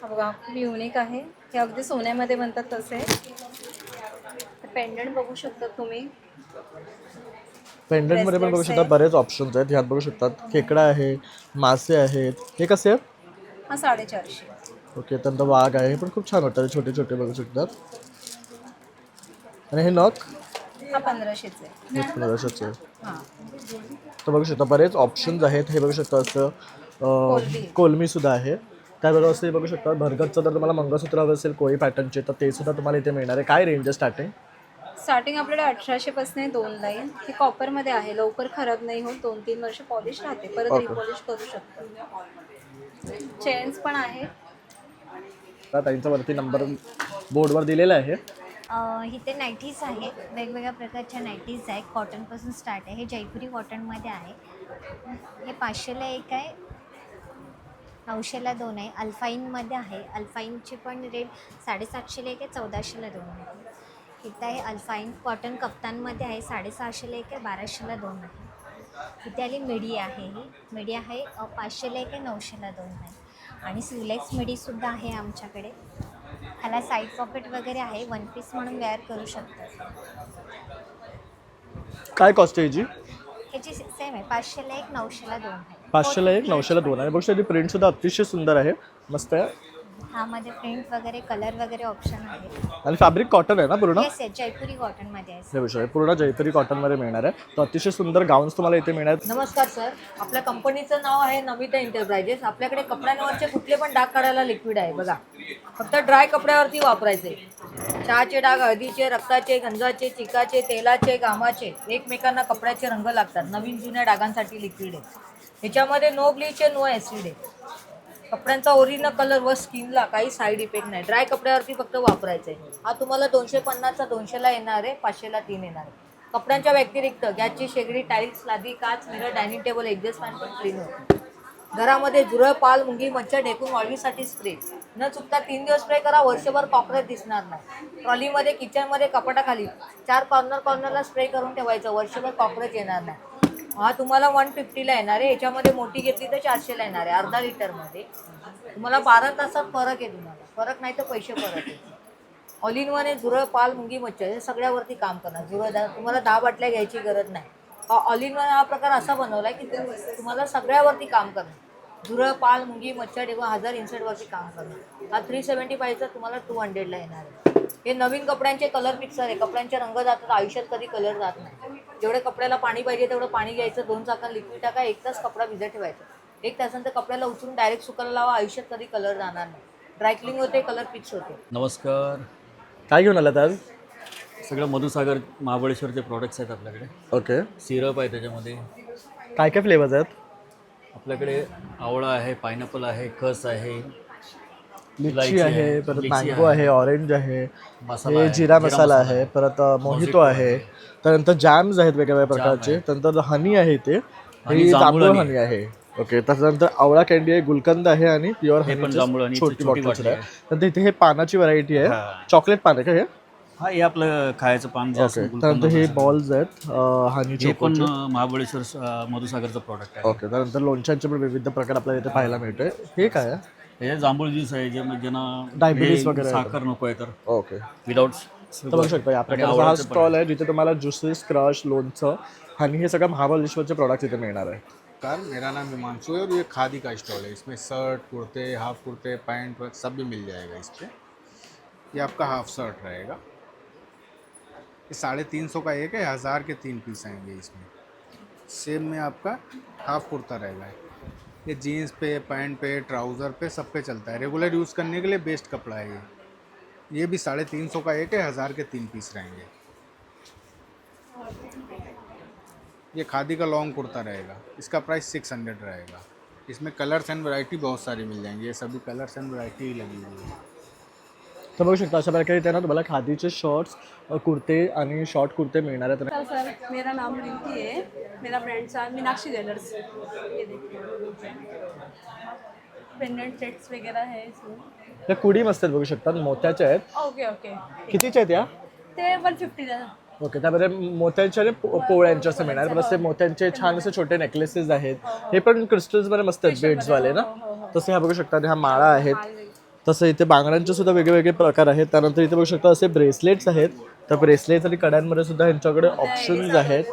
हा बघा खूप युनिक आहे. हे अगदी सोन्यामध्ये बनतात तसे. पेंडंट बघू शकता तुम्ही. पेंडंटमध्ये पण बघू शकता बरेच ऑप्शन्स आहेत. ह्यात बघू शकतात खेकडा आहे, मासे आहेत. हे कसे आहेत? हा 450. ओके. त्यानंतर वाघ आहे. हे पण खूप छान वाटतं, छोटे छोटे बघू शकतात. आणि हे नख हा 1500चे आहे. हे 1500चे आहे. हां. तर बघू शकता बरेच ऑप्शन्स आहेत. हे बघू शकता असं कोलमी सुद्धा आहे. त्याबरोबर असं हे बघू शकता भरगतचं जर तुम्हाला मंगळसूत्र हवं असेल कोळी पॅटर्नचे तर ते सुद्धा तुम्हाला इथे मिळणार आहे. काय रेंज आहे स्टार्टिंग? स्टार्टिंग आपल्याकडे 1800 पासून आहे. 2 लाईन. ही कॉपरमध्ये आहे. लवकर खराब नाही होत. 2-3 वर्ष पॉलिश राहते. परत रिपॉलिश करू शकतो. चेन्स पण आहेत. त्यांचा वरती नंबर बोर्डवर दिलेला आहे. इथे नाईटीज आहेत. वेगवेगळ्या प्रकारच्या नाईटीज आहेत. कॉटनपासून स्टार्ट आहे. हे जयपुरी कॉटनमध्ये आहे. हे 500ला 1 आहे, 900ला 2 आहे. अल्फाईनमध्ये आहे. अल्फाईनचे पण रेट 750ला 1 आहे, 1400ला 2 आहे. इथं आहे अल्फाईन कॉटन कप्तानमध्ये आहे. 650ला 1 आहे, 1200ला 2 आहे. इथे आली मिडी आहे. ही मिडी आहे 500ला 1 आहे, 900ला 2 आहे. आणि स्लीवलेस मिडीसुद्धा आहे आमच्याकडे. ह्याला साईड पॉकेट वगैरे आहे. 1 पीस म्हणून वेअर करू शकतो. काय कॉस्ट आहे याची? ह्याची सेम आहे. 500ला 1, 900ला 2 आहे. 500ला 1, 900ला 2 आहे. बघू शकता प्रिंट सुद्धा अतिशय सुंदर आहे, मस्त आहे. ह्यामध्ये प्रिंट वगैरे कलर वगैरे ऑप्शन आहे. आणि फॅब्रिक कॉटन आहे ना पूर्ण? येस येस, जयपुरी कॉटनमध्ये आहे. हे विषय पूर्ण जयपुरी कॉटनमध्ये मिळणार आहे. तर अतिशय सुंदर गाऊन्स तुम्हाला इथे मिळणार आहेत. नमस्कार सर, आपल्या कंपनीचं नाव आहे नमिता एंटरप्राइजेस. आपल्याकडे कपड्यांवरचे कुठले पण डाग काढायला लिक्विड आहे बघा. फक्त ड्राय कपड्यावरती वापरायचे. चहाचे डाग, हळदीचे, रक्ताचे, गंजाचे, चिकाचे, तेलाचे, घामाचे, एकमेकांना कपड्याचे रंग लागतात. नवीन जुन्या डागांसाठी लिक्विड आहे. ह्याच्यामध्ये नो ब्लीच आहे, नो ॲसिड आहे. कपड्यांचा ओरिजिनल कलर व स्किनला काही साईड इफेक्ट नाही. ड्राय कपड्यावरती फक्त वापरायचं आहे. हा तुम्हाला 250चा 200ला येणार आहे, 500ला 3 येणार आहे. कपड्यांच्या व्यतिरिक्त गॅसची शेगडी, टाईल्स, लादी, काच, mirror, dining table, exhaust fan पण क्लीन होतो. घरामध्ये झुरळ, पाल, मुंगी, मच्छर, ढेकून वाळवीसाठी स्प्रे. न चुकता 3 दिवस स्प्रे करा, वर्षभर कॉकरोच दिसणार नाही. ट्रॉलीमध्ये, किचनमध्ये, कपाटाखाली 4 कॉर्नरला स्प्रे करून ठेवायचं, वर्षभर कॉकरोच येणार नाही. हा तुम्हाला 150ला येणार आहे. याच्यामध्ये मोठी घेतली तर 400ला येणार आहे. अर्धा लिटरमध्ये तुम्हाला 12 तासात फरक आहे. तुम्हाला फरक नाही तर पैसे परत आहे. ऑल इन वन आहे. झुरळ, पाल, मुंगी, मच्छर हे सगळ्यावरती काम करणार. झुरळ तुम्हाला 10 बाटल्या घ्यायची गरज नाही. हा ऑल इन वन हा प्रकार असा बनवला आहे की तुम्हाला सगळ्यावरती काम करणार. झुरळ, पाल, मुंगी, मच्छर, ढेकूण 1000 इन्सेटवरती काम करणार. हा 375चा तुम्हाला 200ला येणार आहे. हे नवीन कपड्यांचे कलर मिक्सर आहे. कपड्यांचे रंग जातात, आयुष्यात कधी कलर जात नाही. जेवढे कपड्याला पाणी पाहिजे तेवढं पाणी घ्यायचं, 2 चाकण लिक्विड टाका, 1 तास कपडा भिजत ठेवायचा. 1 तासानंतर कपड्याला उचलून डायरेक्ट सुकायला लावा, आयुष्यात कधी कलर जाणार नाही. ड्रायक्लिंग होते, कलर फिक्स होते. नमस्कार, काय घेऊन आलात आज? सगळं मधुसागर महाबळेश्वरचे प्रॉडक्ट्स आहेत आपल्याकडे. ओके. सिरप आहे त्याच्यामध्ये. काय काय फ्लेवर्स आहेत आपल्याकडे? आवळा आहे, पायनॅपल आहे, खस आहे, लिची आहे, परत मँगो आहे, ऑरेंज आहे, मसाला हे आहे, जिरा जिरा मसाला मसाला आहे, परत मोहितो आहे, त्यानंतर जॅम्स आहेत वेगवेगळ्या प्रकारचे, त्यानंतर हनी आहे, ते हनी ही जांभूळ जांभूळ हनी हनी आहे. ओके. त्याच्यानंतर आवळा कॅन्डी आहे, गुलकंद आहे आणि प्युअर हे पण हनी जांभूळ हनीची छोटी छोटी बॉटल बाटली आहे. त्यानंतर इथे हे पानाची व्हरायटी आहे, चॉकलेट पान आहे का हे? हा, हे आपलं खायचं पान जे असतं. त्यानंतर हे बॉल्स आहेत हनी हे पण चोकोचे. महाबळेश्वर मधुसागरचं प्रॉडक्ट आहे. ओके. त्यानंतर लोणच्यांचे पण विविध प्रकार आपल्याला इथे पाहायला मिळतोय. हे काय आहे? हे जांभूळ ज्यूस आहे, जे ज्यांना डायबिटीज वगैरे आहे. साखर नको आहे तर. ओके. विदाउट तर बघू शकता या प्रकारचा हा स्टॉल आहे जिथे तुम्हाला ज्युसेस, क्रश, लोणचं आणि हे सगळं महाबळेश्वरचे प्रॉडक्ट इथे मिळणार आहे. नमस्कार, मेरा नाम हिमांशु है और ये खादी का स्टॉल है। इसमें शर्ट, कुर्ते, हाफ कुर्ते, पैंट सब भी मिल जाएगा इस पर। ये आपका हाफ शर्ट रहेगा, ये 350 का एक है, 1000 के 3 पीस आएंगे इसमें। सेम में आपका हाफ कुर्ता रहेगा, ये जीन्स पे, पैंट पे, ट्राउज़र पे, सब पे चलता है। रेगुलर यूज़ करने के लिए बेस्ट कपड़ा है ये भी 350 का एक है, 1000 के 3 पीस रहेंगे। ये खादी का लॉन्ग कुर्ता रहेगा, इसका प्राइस 600 रहेगा। इसमें कलर्स एंड वैरायटी बहुत सारी मिल जाएंगी, ये सभी कलर्स एंड वैरायटी ही लगी हुई है। तर बघू शकता अशा प्रकारे इथे ना तुम्हाला खादीचे शॉर्ट्स, कुर्ते आणि शॉर्ट कुर्ते मिळणार आहेत। सर मेरा नाम रिंकी है, मेरा ब्रांड है मीनाक्षी ज्वेलर्स। ये देखिए पेंडेंट सेट्स वगैरह है इसमें। त्या कुडी मस्त आहेत, बघू शकता मोत्याच्या आहेत। ओके ओके कितीच्या आहेत या? ते 150 ओके, त्यामध्ये मोत्यांच्या आणि पोळ्यांचे असं मिळणार, प्लस ते मोत्यांचे छान असे छोटे नेकलेसेस आहेत, हे पण क्रिस्टल्समध्ये मस्त आहेत बेड्सवाले ना। तसे ह्या बघू शकता, ह्या माळा आहेत, तसं इथे बांगड्यांचे सुद्धा वेगवेगळे प्रकार आहेत। त्यानंतर इथे बघू शकता असे ब्रेसलेट्स आहेत, तर ब्रेसलेट्स आणि कड्यांमध्ये सुद्धा यांच्याकडे ऑप्शन्स आहेत।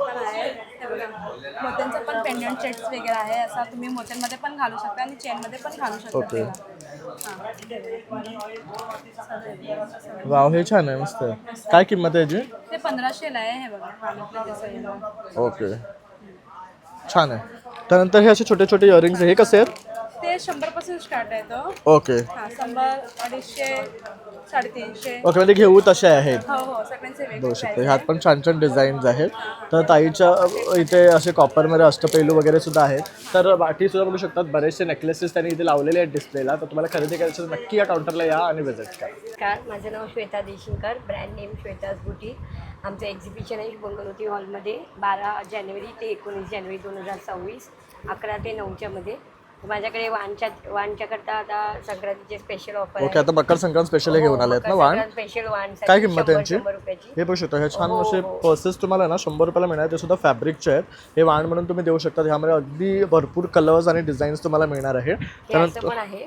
मोत्यांचे पण पेंडेंट सेट्स वगैरे आहे, असा तुम्ही मोत्यांमध्ये पण घालू शकता आणि चेनमध्ये पण घालू शकता। ओके, वाव, हे छान आहे, मस्त आहे। काय किंमत आहे याची? ते 1500 ला आहे, हे बघा पाण्यातलं तसं आहे। ओके, छान आहे। त्यानंतर हे असे छोटे छोटे इयरिंग्स हे कसे आहेत? ते 100 पासून स्टार्ट आहे तो। ओके, हां 100, 250, 350। ओके, म्हणजे घेऊ तसे आहेत, हो हो, सगळ्यांचे बघू वेगवेगळे शकता। ह्यात पण छान छान डिझाईन्स आहेत। तर ताईच्या इथे असे कॉपरमध्ये अष्टपैलू वगैरे सुद्धा आहेत। तर बाकी सुद्धा बघू शकतात, बरेचसे नेकलेसेस त्यांनी इथे लावलेले आहेत डिस्प्लेला। तर तुम्हाला खरेदी करायचं तर नक्की या काउंटरला या आणि व्हिजिट करा। नमस्कार, माझं नाव Shweta Deshinkar, brand name Shweta's boutique. आमचं एक्झिबिशन आहे शुभंकरोती हॉलमध्ये 12 जानेवारी ते 19 जानेवारी 2026, 11 ते 9च्या मध्ये। माझ्याकडे वाणच्याकरता आता संक्रांतीचे स्पेशल ऑफर ओके, आता मकर संक्रांत स्पेशल घेऊन आले आहेत ना वाण? स्पेशल वाण काय किंमत आहे यांची? 100 रुपयाची। हे बघू शकता, हे छान असे पर्सेस तुम्हाला ना 100 रुपयाला मिळणार, ते सुद्धा फॅब्रिकचे आहेत। हे वाण म्हणून तुम्ही देऊ शकता, ह्यामध्ये अगदी भरपूर कलर्स आणि डिझाईन्स तुम्हाला मिळणार आहे। हे असं पण आहे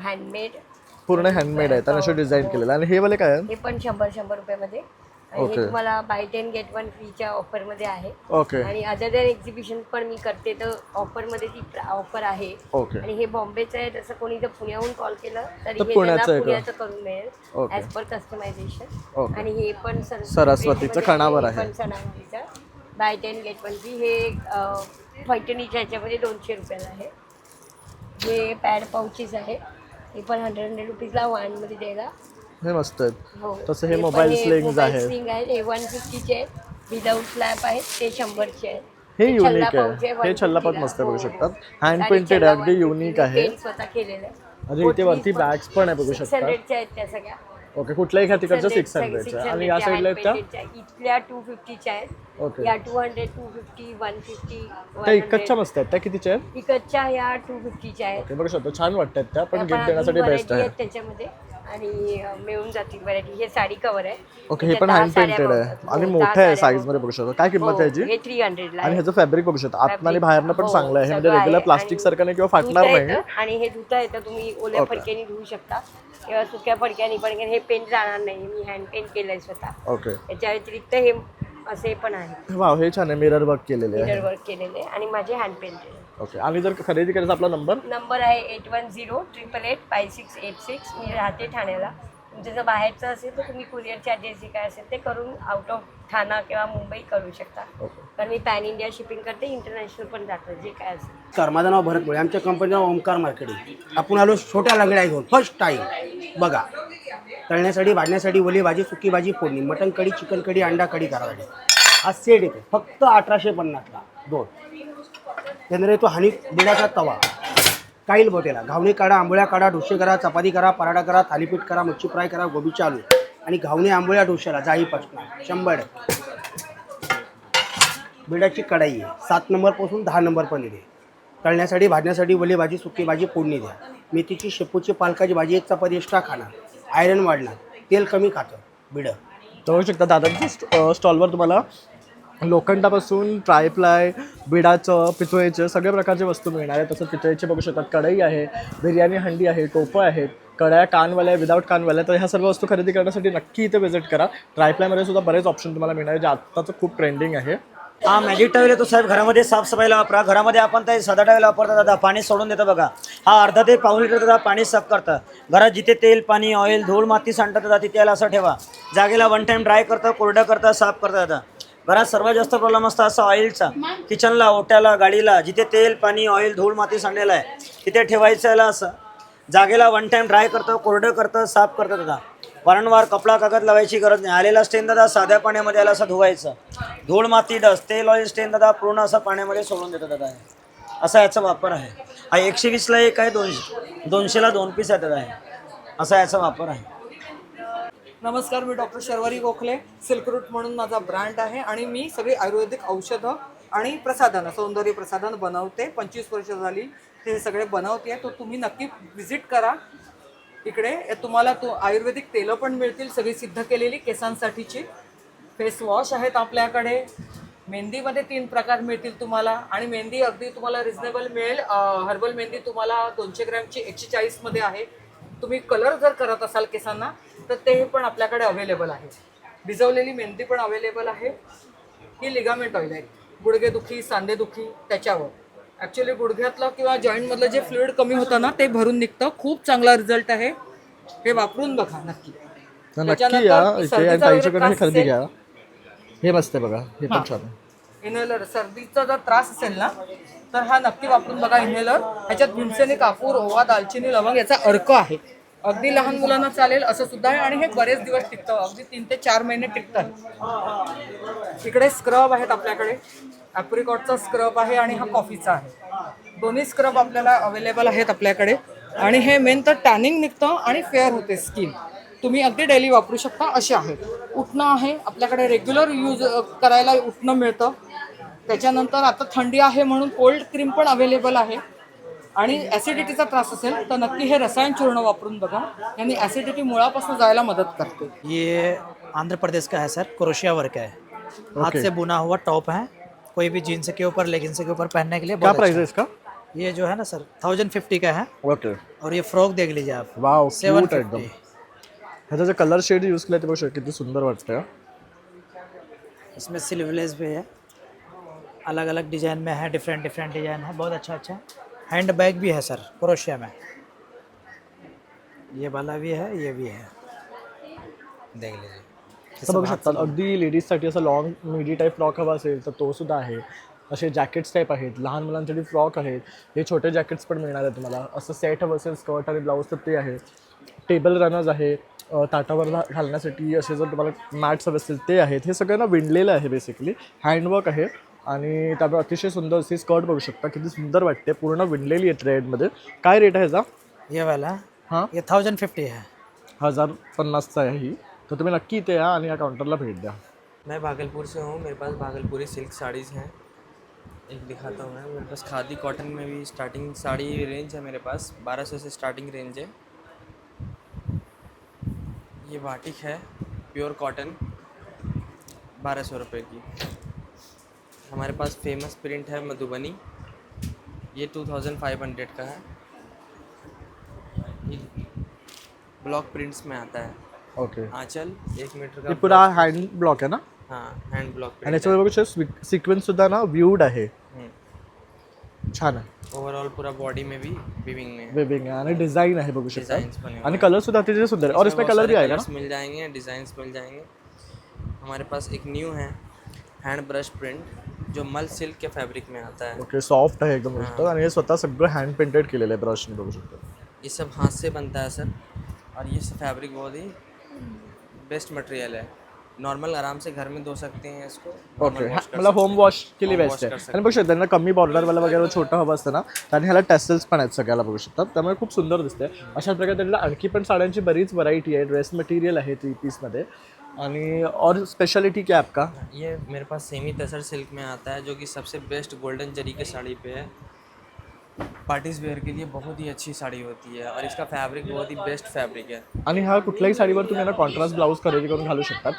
हँडमेड, पूर्ण हँडमेड आहे, त्यांनी असे डिझाईन केलेलं। आणि हे वाले काय आहे? हे पण 100 रुपयामध्ये। आणि हे तुम्हाला बाय 10 गेट 1 फ्रीच्या ऑफरमध्ये आहे। ओके, आणि अदर दॅन एक्झिबिशन पण मी करते, तर ऑफरमध्ये ती ऑफर आहे। ओके, आणि हे बॉम्बेचं आहे, तसं कोणी जर पुण्याहून कॉल केलं तरी तर हे पुण्याचं त्यांना आहे का? पुण्याचं करून मिळेल okay. As per customization. Okay. आणि हे पण सरस्वतीचं खणावर आहे। पण सणावारीचं बाय 10 गेट 1 फ्री। हे पैठणीच्या ह्याच्यामध्ये 200 रुपयाला आहे। हे पॅड पाउचेस आहे, हे पण 100 रुपीजला वाणमध्ये द्यायला। हे मस्त आहेत। हो, तसं हे मोबाईल स्लिंग्स आहेत, स्लिंग आहेत, हे 150चे आहेत, विदाऊट स्लॅप आहेत, ते 100चे आहेत। हे छल्ला युनिक पाऊच आहे, हे छल्ला पाऊच मस्त आहे, बघू हो. शकतात। हँड आणि पेंटेड छल्ला आहे, अगदी युनिक आहे। पेंट स्वतः केलेलं आहे। आणि इथे वरती बॅग्स पण आहे, बघू शकता। 600च्या आहेत त्या सगळ्या। ओके, कुठल्याही घ्या तिकडच्या 600च्या, आणि या साईडला आहेत त्या इथल्या 250च्या आहेत, ओके। या 200, 250, 150, त्या इकडच्या मस्त आहेत, त्या कितीच्या आहेत? इकडच्या या 250च्या आहेत। ओके, बघू शकतो, छान वाटतात त्या, पण त्या गिफ्ट देण्यासाठी अजून बेस्ट variety आहे। आहेत त्याच्यामध्ये, आणि मिळून जातील व्हरायटी। हे साडी कव्हर आहे, ओके, हे त्याच्यात पण 10 हँड पेंटेड साड्या आहे बघतात. आणि हो, मोठं 10 आहे साड्या साईज मध्ये, बघू शकतो। काय किंमत आहे याची? हे 300 ला आणि आहे। ह्याचं फॅब्रिक बघू शकता, आतनं आणि बाहेरनं पण हो, चांगलं आहे, म्हणजे सगळं रेग्युलर आहे. प्लास्टिक सारखं नाही किंवा फाटणार धुता नाही। येतं, आणि हे धुता येतं, तुम्ही ओल्या ओके. फडक्याने धुवू शकता किंवा सुक्या फडक्याने पण। हे पेंट जाणार नाही, मी हँड पेंट केलंय स्वतः। ओके, याच्या व्यतिरिक्त हे असे पण आहेत, वाव, हे छान आहे, मिरर वर्क केलेले आहे। मिरर वर्क केलेले, आणि माझे हँड पेंटेड। ओके, आणि जर खरेदी करायचा आपला नंबर आहे 8108885686। मी राहते ठाण्याला। तुमचं जर बाहेरचं असेल तर तुम्ही कुरिअर चार्जेस जे काय असेल ते करून आउट ऑफ ठाणा किंवा मुंबई करू शकता, कारण मी पॅन इंडिया शिपिंग करते, इंटरनॅशनल पण जातं, जे काय असेल। नमस्कार, माझं नाव भरत मुळे, आमच्या कंपनीचं नाव ओमकार मार्केटिंग। आपण आलो छोट्या लंगड्या घेऊन फर्स्ट टाईम बघा, तळण्यासाठी, भाजण्यासाठी, ओली भाजी, सुकी भाजी, फोडणी, मटन कढी, चिकन कढी, अंडा कढी करायसाठी हा सेट येतो फक्त 1850ला 2। त्यानंतर येतो हानी बिड्याचा तवा, काईल बोटेला, घावणे काढा, आंबोळ्या काढा, डोसे करा, चपाती करा, पराठा करा, थालीपीठ करा, मच्छी फ्राय करा, गोबीचे आलू, आणि घावणे आंबोळ्या डोश्याला जाई पचणार 100। बिडाची कढाई आहे, 7 नंबरपासून 10 नंबरपर्यंत आहे। तळण्यासाठी, भाजण्यासाठी, ओली भाजी, सुकी भाजी, फोडणी द्या, मेथीची, शेपूची, पालकाची भाजी, 1 चपाती एक्स्ट्रा खाणार, आयरन वाढणार, तेल कमी खातं बिडं। बघू शकता, दादांच्या स्टॉलवर तुम्हाला लोखंडापासून ट्रायप्लाय, बिडाचं, पितळेचं सगळ्या प्रकारचे वस्तू मिळणार आहे। तसंच पितळेची बघू शकतात, कढई आहे, बिर्याणी हंडी आहे, टोपं आहेत, कड्या कानवाल्या, विदाऊट कानवाल्या। तर ह्या सर्व वस्तू खरेदी करण्यासाठी नक्की इथे व्हिजिट करा। ट्रायप्लायमध्ये सुद्धा बरेच ऑप्शन तुम्हाला मिळणार आहे, जे आत्ताचं खूप ट्रेंडिंग आहे। हा मॅजिक टॉवेल आहे तो साहेब घरामध्ये साफसफाईला वापरा. घरामध्ये आपण ते साधा टॉवेल वापरता दादा, पाणी सोडून देतं बघा. हा अर्धा ते पाऊण लिटर दादा पाणी साफ करतं. घरात जिथे तेल पाणी ऑइल धूळ माती सांडतं दादा तिथे याला असं ठेवा. जागेला 1 टाइम ड्राय करतं, कोरडं करतं, साफ करतं दादा. घरात सर्वात जास्त प्रॉब्लेम असतो असा ऑइलचा. किचनला ओट्याला गाडीला जिथे तेल पाणी ऑइल धूळ माती सांडलेलं आहे तिथे ठेवायचं याला असं. जागेला 1 टाइम ड्राय करतं, कोरडं करतं, साफ करतं दादा. वारंवार कपडा कागद लावायची गरज नाही. आलेला स्टेन दादा साध्या पाण्यामध्ये याला असं धुवायचं. धूळ माती डस्ट तेल ऑइल स्टेन दादा पूर्ण असं पाण्यामध्ये सोडून देतं दादा. असा याचा वापर आहे. हा 120ला एक आहे, 200ला 2 पीस आहे दादा. असा याचा वापर आहे. नमस्कार, मी doctor Sharvari Gokhale. Silk route म्हणून माझा ब्रँड आहे आणि मी सगळी आयुर्वेदिक औषधं आणि प्रसाधनं सौंदर्य प्रसाधन बनवते. 25 वर्ष झाली ते सगळे बनवते. तो तुम्ही नक्की व्हिजिट करा इकडे. तुम्हाला आयुर्वेदिक तेलं पण मिळतील सगळी सिद्ध केलेली केसांसाठीची. फेस वॉश आहेत आपल्याकडे. मेहंदीमध्ये 3 प्रकार मिळतील तुम्हाला आणि मेहंदी अगदी तुम्हाला रिजनेबल मिळेल. हर्बल मेहंदी तुम्हाला 200 ग्रॅमची 140मध्ये आहे. तुम्ही कलर जर करत असाल केसांना तर ते पण आपल्याकडे अवेलेबल आहे. भिजवलेली मेहंदी पण अवेलेबल आहे. ही लिगामेंट ऑइल आहे. गुडघेदुखी सांधेदुखी त्याच्यावर. ॲक्च्युली गुडघ्यातलं किंवा जॉईंटमधलं जे फ्लुइड कमी होतं ना ते भरून निघतं. खूप चांगला रिझल्ट आहे. हे वापरून बघा नक्की. नक्की या इथे आणि ताईच्याकडे हे खरेदी घ्या. हे मस्त आहे बघा, हे पण छान आहे. इन्हेलर सर्दीचा जर त्रास असेल ना तर हा नक्की वापरून बघा. इन्हेलर ह्याच्यात भीमसेनी कापूर ओवा दालचिनी लवंग याचा अर्क आहे. अगदी लहान मुलांना चालेल असं सुद्धा आहे आणि हे बरेच दिवस टिकतं. अगदी 3 ते 4 महिने टिकतं. इकडे स्क्रब आहेत आपल्याकडे. ॲप्रिकॉटचा स्क्रब आहे आणि हा कॉफीचा आहे. दोन्ही स्क्रब आपल्याला अवेलेबल आहेत आपल्याकडे. आणि हे मेन तर टॅनिंग निघतं आणि फेअर होते स्किन. तुम्ही अगदी डेली वापरू शकता असे आहेत. उठणं आहे आपल्याकडे रेग्युलर यूज करायला उठणं मिळतं. त्याच्यानंतर आता थंडी आहे म्हणून कोल्ड क्रीम पण अवेलेबल आहे. आणि ॲसिडिटीचा त्रास असेल तर नक्की हे रसायन चूर्ण वापरून बघा. यांनी ॲसिडिटी मुळापासून जायला मदत करते. ये आंध्र प्रदेश का है सर, क्रोशिया वर्क है. हाथ से बुना हुआ टॉप है. कोई भी जीन्स के ऊपर लेगिंग्स के ऊपर पहनने के लिए क्या बहुत प्राइस अच्छा है इसका? ये जो है ना सर 1050 का है. ओके. और ये फ्रॉक देख लीजिए आप. Wow, cute 750. एकदम. ह्याचा जो कलर शेड यूज केला ते बघू किती सुंदर वाटतं. इसमें सिल्वलेस भी है. अलग अलग डिजाइन में है. डिफरेंट डिजाइन है. बहुत अच्छा. हैंड बैग भी है सर क्रोशिया में. ये वाला भी है, ये भी है. देख लीजिए. असं बघू शकतात. अगदी लेडीजसाठी असं लॉंग मिडी टाईप फ्रॉक हवा असेल तर तो सुद्धा आहे. असे जॅकेट्स टाईप आहेत. लहान मुलांसाठी फ्रॉक आहेत. हे छोटे जॅकेट्स पण मिळणार आहेत तुम्हाला. असं सेट हवं असेल स्कर्ट आणि ब्लाऊज तर ते आहे. टेबल रनर्स आहे. ताटावर घालण्यासाठी असे जर तुम्हाला मॅट्स हवे असतील ते आहेत. हे सगळं ना विणलेलं आहे बेसिकली. हँडवर्क आहे आणि त्यामुळे अतिशय सुंदर अशी स्कर्ट बघू शकता. किती सुंदर वाटते. पूर्ण विणलेली आहे थ्रेडमध्ये. काय रेट आहे ह्याचा? ये वाला हां, ये 1050 है. 1050चा आहे ही. तर तुम्ही नक्की इथे या आणि या काउंटरला भेट द्या. मैं भागलपुर से हूँ. मेरे पास भागलपुरी सिल्क साड़ीज़ हैं. एक दिखाता हूँ मैं. मेरे पास खादी कॉटन में भी स्टार्टिंग साड़ी रेंज है. मेरे पास 1200 से स्टार्टिंग रेंज है. ये बाटिक है प्योर कॉटन 1200 रुपये की. हमारे पास फेमस प्रिंट है मधुबनी. ये 2500 का है. ये ब्लॉक प्रिंट्स में आता है. ओके. आंचल 1 मीटर का. हे पुरा हँड ब्लॉक आहे ना? हाँ, हैंड ब्लॉक. आणि याच्यावर बघू सिक्वेन्स सुद्धा ना व्ह्यूड आहे. छान आहे. ओवरऑल पूरा बॉडी में भी वीविंग में है. वेबिंग आहे आणि डिझाईन आहे बघू शकता. डिजाइन्स बने हुए आणि कलर सुद्धा अतिशय सुंदर है. और इसमें कलर भी आएगा ना? मिल जाएंगे. डिज़ाइंस मिल जाएंगे. हमारे पास एक न्यू है हैंड ब्रश प्रिंट जो मल सिल्क के फैब्रिक में आता है. ओके. सॉफ्ट आहे एकदम मस्त. आणि हे स्वतः सगळं हँड पेंटेड केलेलं आहे ब्रशने बघू शकता. ये सब हाथ से बनता है सर. और ये फैब्रिक बहुत ही बेस्ट मटेरियल है. नॉर्मल आराम से घर में धो सकते हैं इसको. ओके. मला होम वॉश केली बेस्ट आहे. आणि बघू शकता त्यांना कमी बॉर्डरवाला वगैरे छोटं हवं असतं ना आणि ह्याला टॅसल्स पण आहेत सगळ्याला बघू शकतात. त्यामुळे खूप सुंदर दिसते. अशा प्रकारे त्यांना आणखी पण साड्यांची बरीच व्हरायटी आहे. ड्रेस मटेरियल आहे 3 पीसमध्ये. आणि और स्पेशलिटी क्या है आपका? ये मेरे पास सेमी तसर सिल्क में आता है जो कि सबसे बेस्ट गोल्डन जरी के साड़ी पे है. पार्टीज वेयर के लिए बहुत ही अच्छी साड़ी होती है और इसका फैब्रिक बहुत ही बेस्ट फैब्रिक है. आणि हा कुठल्याही साडीवर तुम्ही ना कॉन्ट्रास्ट ब्लाउज खरेदी करून घालू शकतात.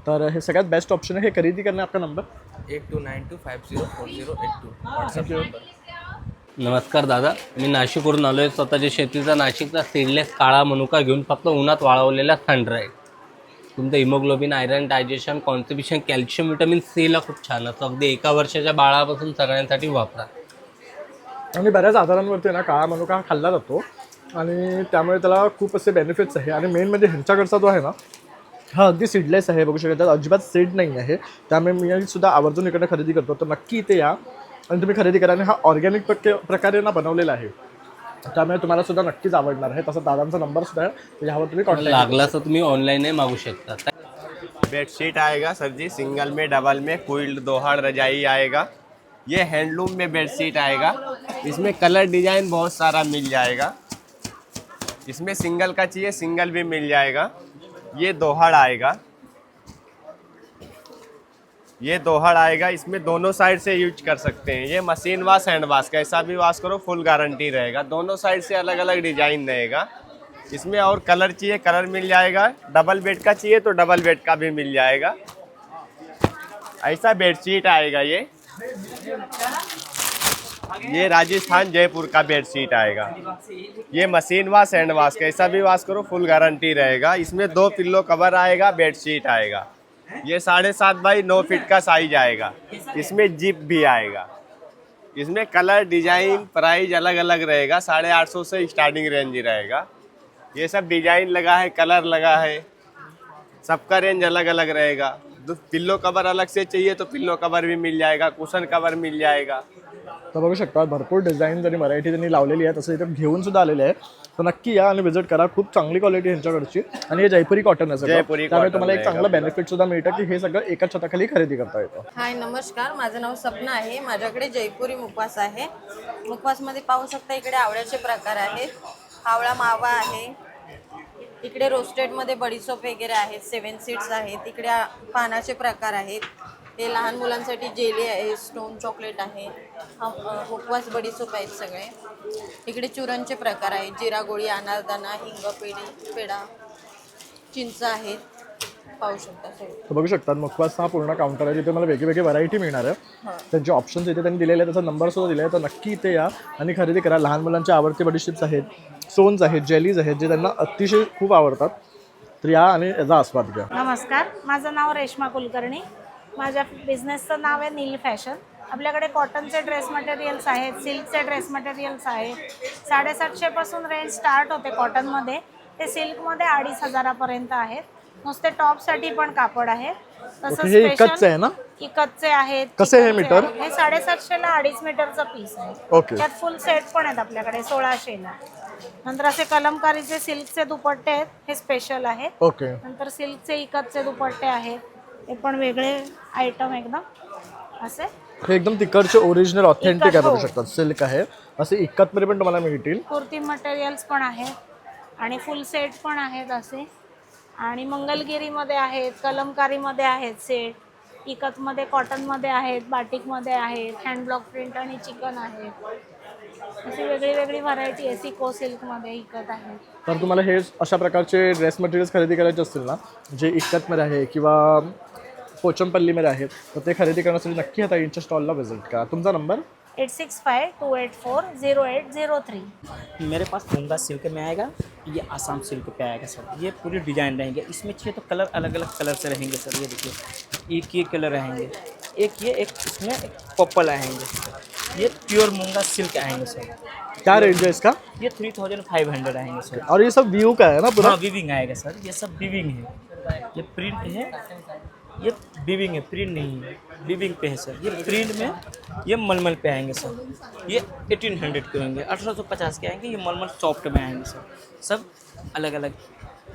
तर हे सगळ्यात बेस्ट ऑप्शन आहे. हे खरेदी करणे आपका नंबर 8292504082 व्हॉट्सअप नंबर. नमस्कार दादा. मी नाशिकवरून आलो आहे. स्वतःच्या शेतीचा नाशिकचा सीडलेस काळा मनुका घेऊन फक्त उन्हात वाळवलेला सनड्राईड. तुमचं haemoglobin, iron, digestion, constipation, calcium, vitamin सीला खूप छान असतं. अगदी 1 वर्षाच्या बाळापासून सगळ्यांसाठी वापरा. आणि बऱ्याच आजारांवरती ना काळा मनुका खाल्ला जातो आणि त्यामुळे त्याला खूप असे बेनिफिट्स आहे. आणि मेन म्हणजे ह्यांच्याकडचा जो आहे ना हा अगदी सीडलेस आहे, बघू शकता अजिबात सीड नाही आहे. त्यामुळे मी सुद्धा आवर्जून इकडे खरेदी करतो. तर नक्की इथे या आणि तुम्ही खरेदी करा. आणि हा ऑर्गॅनिक प्रकारे ना बनवलेला आहे, त्यामुळे तुम्हाला सुद्धा नक्कीच आवडणार आहे. तसं दादांचा नंबर सुद्धा आहे, त्याच्यावर तुम्ही कॉन्टॅक्ट लागला तर तुम्ही ऑनलाईनही मागू शकता. बेडशीट आएगा सर जी, सिंगल में, डबल में, क्विल्ट दोहड़ रजाई आएगा. ये हैंडलूम में बेडशीट आएगा. इसमें कलर डिजाइन बहुत सारा मिल जाएगा. इसमें सिंगल का चाहिए सिंगल भी मिल जाएगा. ये दोहड़ आएगा, ये दोहड़ आएगा. इसमें दोनों साइड से यूज कर सकते हैं. ये मशीन वॉश, हैंड वॉश, कैसा भी वॉश करो फुल गारंटी रहेगा. दोनों साइड से अलग अलग डिजाइन रहेगा. इसमें और कलर चाहिए कलर मिल जाएगा. डबल बेड का चाहिए तो डबल बेड का भी मिल जाएगा. ऐसा बेडशीट आएगा. ये राजस्थान जयपुर का बेडशीट आएगा. ये मशीन वॉश, हैंड वॉश, कैसा भी वॉश करो फुल गारंटी रहेगा. इसमें 2 पिल्लो कवर आएगा, बेडशीट आएगा. ये 7.5 बाई 9 फीट का साइज आएगा. इसमें जिप भी आएगा. इसमें कलर डिजाइन प्राइस अलग अलग रहेगा. 850 से स्टार्टिंग रेंज रहेगा. ये सब डिजाइन लगा है, कलर लगा है, सबका रेंज अलग अलग रहेगा. पिल्लो कवर अलग से चाहिए तो पिल्लो कवर भी मिल जाएगा, कुशन कवर मिल जाएगा. तर बघू शकता भरपूर डिझाईन आणि व्हरायटी त्यांनी लावलेली आहे. तसं इथं घेऊन सुद्धा आलेले आहे. तर नक्की या आणि व्हिजिट करा. खूप चांगली क्वालिटी यांच्याकडची आणि हे जयपुरी कॉटन आहे सगळं, त्यामुळे तुम्हाला एक चांगलं बेनिफिट सुद्धा मिळतं की हे सगळं एकाच छताखाली खरेदी करता येतं. हाय नमस्कार, माझं नाव सपना आहे. माझ्याकडे जयपुरी मुखवास आहे. मुखवासमध्ये पाहू शकता इकडे आवळ्याचे प्रकार आहेत. आवळा मावा आहे. इकडे रोस्टेडमध्ये बडीसोप वगैरे आहेत. 7 सीड्स आहेत. इकडे पानाचे प्रकार आहेत. हे लहान मुलांसाठी जेली आहे, स्टोन चॉकलेट आहे, मुखवास बडीसोप आहेत सगळे. इकडे चुरणचे प्रकार आहेत. जिरा गोळी, अनारदाना, हिंग पेढा, चिंच आहेत. पाहू शकता सगळे. तर बघू शकतात मुखवास हा पूर्ण काउंटर आहे, जिथे मला वेगळी व्हरायटी मिळणार आहे. त्यांचे ऑप्शन्स इथे त्यांनी दिलेले आहेत, त्याचा नंबर सुद्धा दिला आहे. तर नक्की इथे या आणि खरेदी करा. लहान मुलांचे आवडते बडीशिप्स आहेत, सोन्स आहेत, जेलीज आहेत, जे त्यांना अतिशय खूप आवडतात. तर या आणि याचा आस्वाद घ्या. नमस्कार, माझं नाव रेश्मा कुलकर्णी. माझ्या बिझनेसचं नाव आहे नील फॅशन. आपल्याकडे कॉटनचे ड्रेस मटेरियल्स आहेत, सिल्कचे ड्रेस मटेरियल्स आहेत. 750 पासून रेंज स्टार्ट होते कॉटनमध्ये, ते सिल्कमध्ये 2500 आहेत. नुसते टॉपसाठी पण कापड आहे. तसं हे इकतचे आहे ना? इकतचे आहेत. कसे हे मीटर? हे 750 ला 2.5 मीटरचा पीस आहे. ओके. त्यात फुल सेट पण आहेत आपल्याकडे 1600 ला. नंतर असे कलमकारीचे सिल्कचे दुपट्टे आहेत, हे स्पेशल आहे. ओके. नंतर सिल्कचे इकतचे दुपट्टे आहेत, हे पण वेगळे आयटम एकदम असे. हे एकदम तिकडचे ओरिजिनल ऑथेंटिक आहे, बघू शकतात. सिल्क आहे, असे इकतमध्ये पण तुम्हाला मिळतील. कुर्ती मटेरियल्स पण आहेत आणि फुल सेट पण आहेत असे. आणि मंगलगिरीमध्ये आहेत, कलमकारीमध्ये आहेत सेट, इकतमध्ये कॉटनमध्ये आहेत, बाटिकमध्ये आहेत, हँडब्लॉक प्रिंट आणि चिकन आहेत. अशी वेगळी व्हरायटी आहे. सिको सिल्कमध्ये इकत आहे. तर तुम्हाला हे अशा प्रकारचे ड्रेस मटेरियल्स खरेदी करायचे असतील ना, जे इकतमध्ये आहे किंवा पोचमपल्लीमध्ये आहेत, तर ते खरेदी करण्यासाठी नक्की आता यांच्या स्टॉलला व्हिजिट करा. तुमचा नंबर 8652840803. मेरे पास मूंगा सिल्क में आएगा, ये आसाम सिल्क पे आएगा सर. ये पूरी डिजाइन रहेंगे. इसमें चाहिए तो कलर अलग अलग कलर से रहेंगे सर. ये देखिए एक ये कलर रहेंगे, एक ये, एक इसमें एक पर्पल आएंगे. ये प्योर मूंगा सिल्क आएंगे सर. क्या रेंज है इसका? ये 3500 आएंगे सर. और ये सब व्यू का है ना पूरा? हाँ विविंग आएगा सर. ये सब विविंग है. ये प्रिंट है, ये विविंग है, प्रिंट नहीं है. विविंग पे है सर. ये प्रिंट में ये मलमल पे आएंगे सर. ये 1800 के होंगे. 1850 के आएंगे. ये मलमल सॉफ्ट में आएंगे सर. सब अलग अलग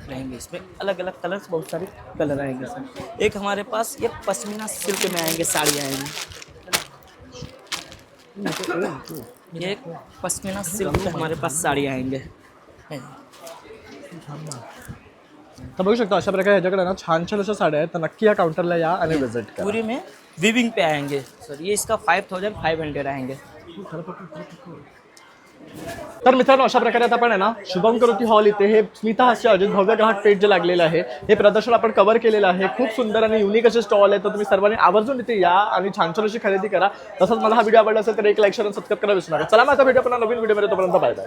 रहेंगे. इसमें अलग अलग कलर्स, बहुत सारे कलर आएंगे सर. एक हमारे पास ये पश्मीना सिल्क में आएंगे, साड़ी आएंगी. ये एक पश्मीना सिल्क में हमारे पास साड़ी आएंगे. तर बघू शकता अशा प्रकारे ह्याच्याकडे ना छान छान अशा साड्या आहेत. तर नक्की या काउंटरला या आणि व्हिजिट करा. पूरी में विविंग पे आएंगे सर. ये इसका 5500 आएंगे. तर मित्रांनो अशा प्रकारे आता आपण आहे ना शुभम करोती हॉल इथे हे स्मिता हास्य अजित भव्य ग्राहक पेठ जे लागलेलं आहे, हे प्रदर्शन आपण कव्हर केलेलं आहे. खूप सुंदर आणि युनिक असे स्टॉल आहे. तर तुम्ही सर्वांनी आवर्जून इथे या आणि छान छान अशी खरेदी करा. तसंच मला हा व्हिडिओ आवडला असेल तर एक लाईक शेअर आणि सबस्क्राईब करायला विसरू नका. चला मग आता भेटू आपण नवीन व्हिडिओमध्ये. तोपर्यंत बाय बाय.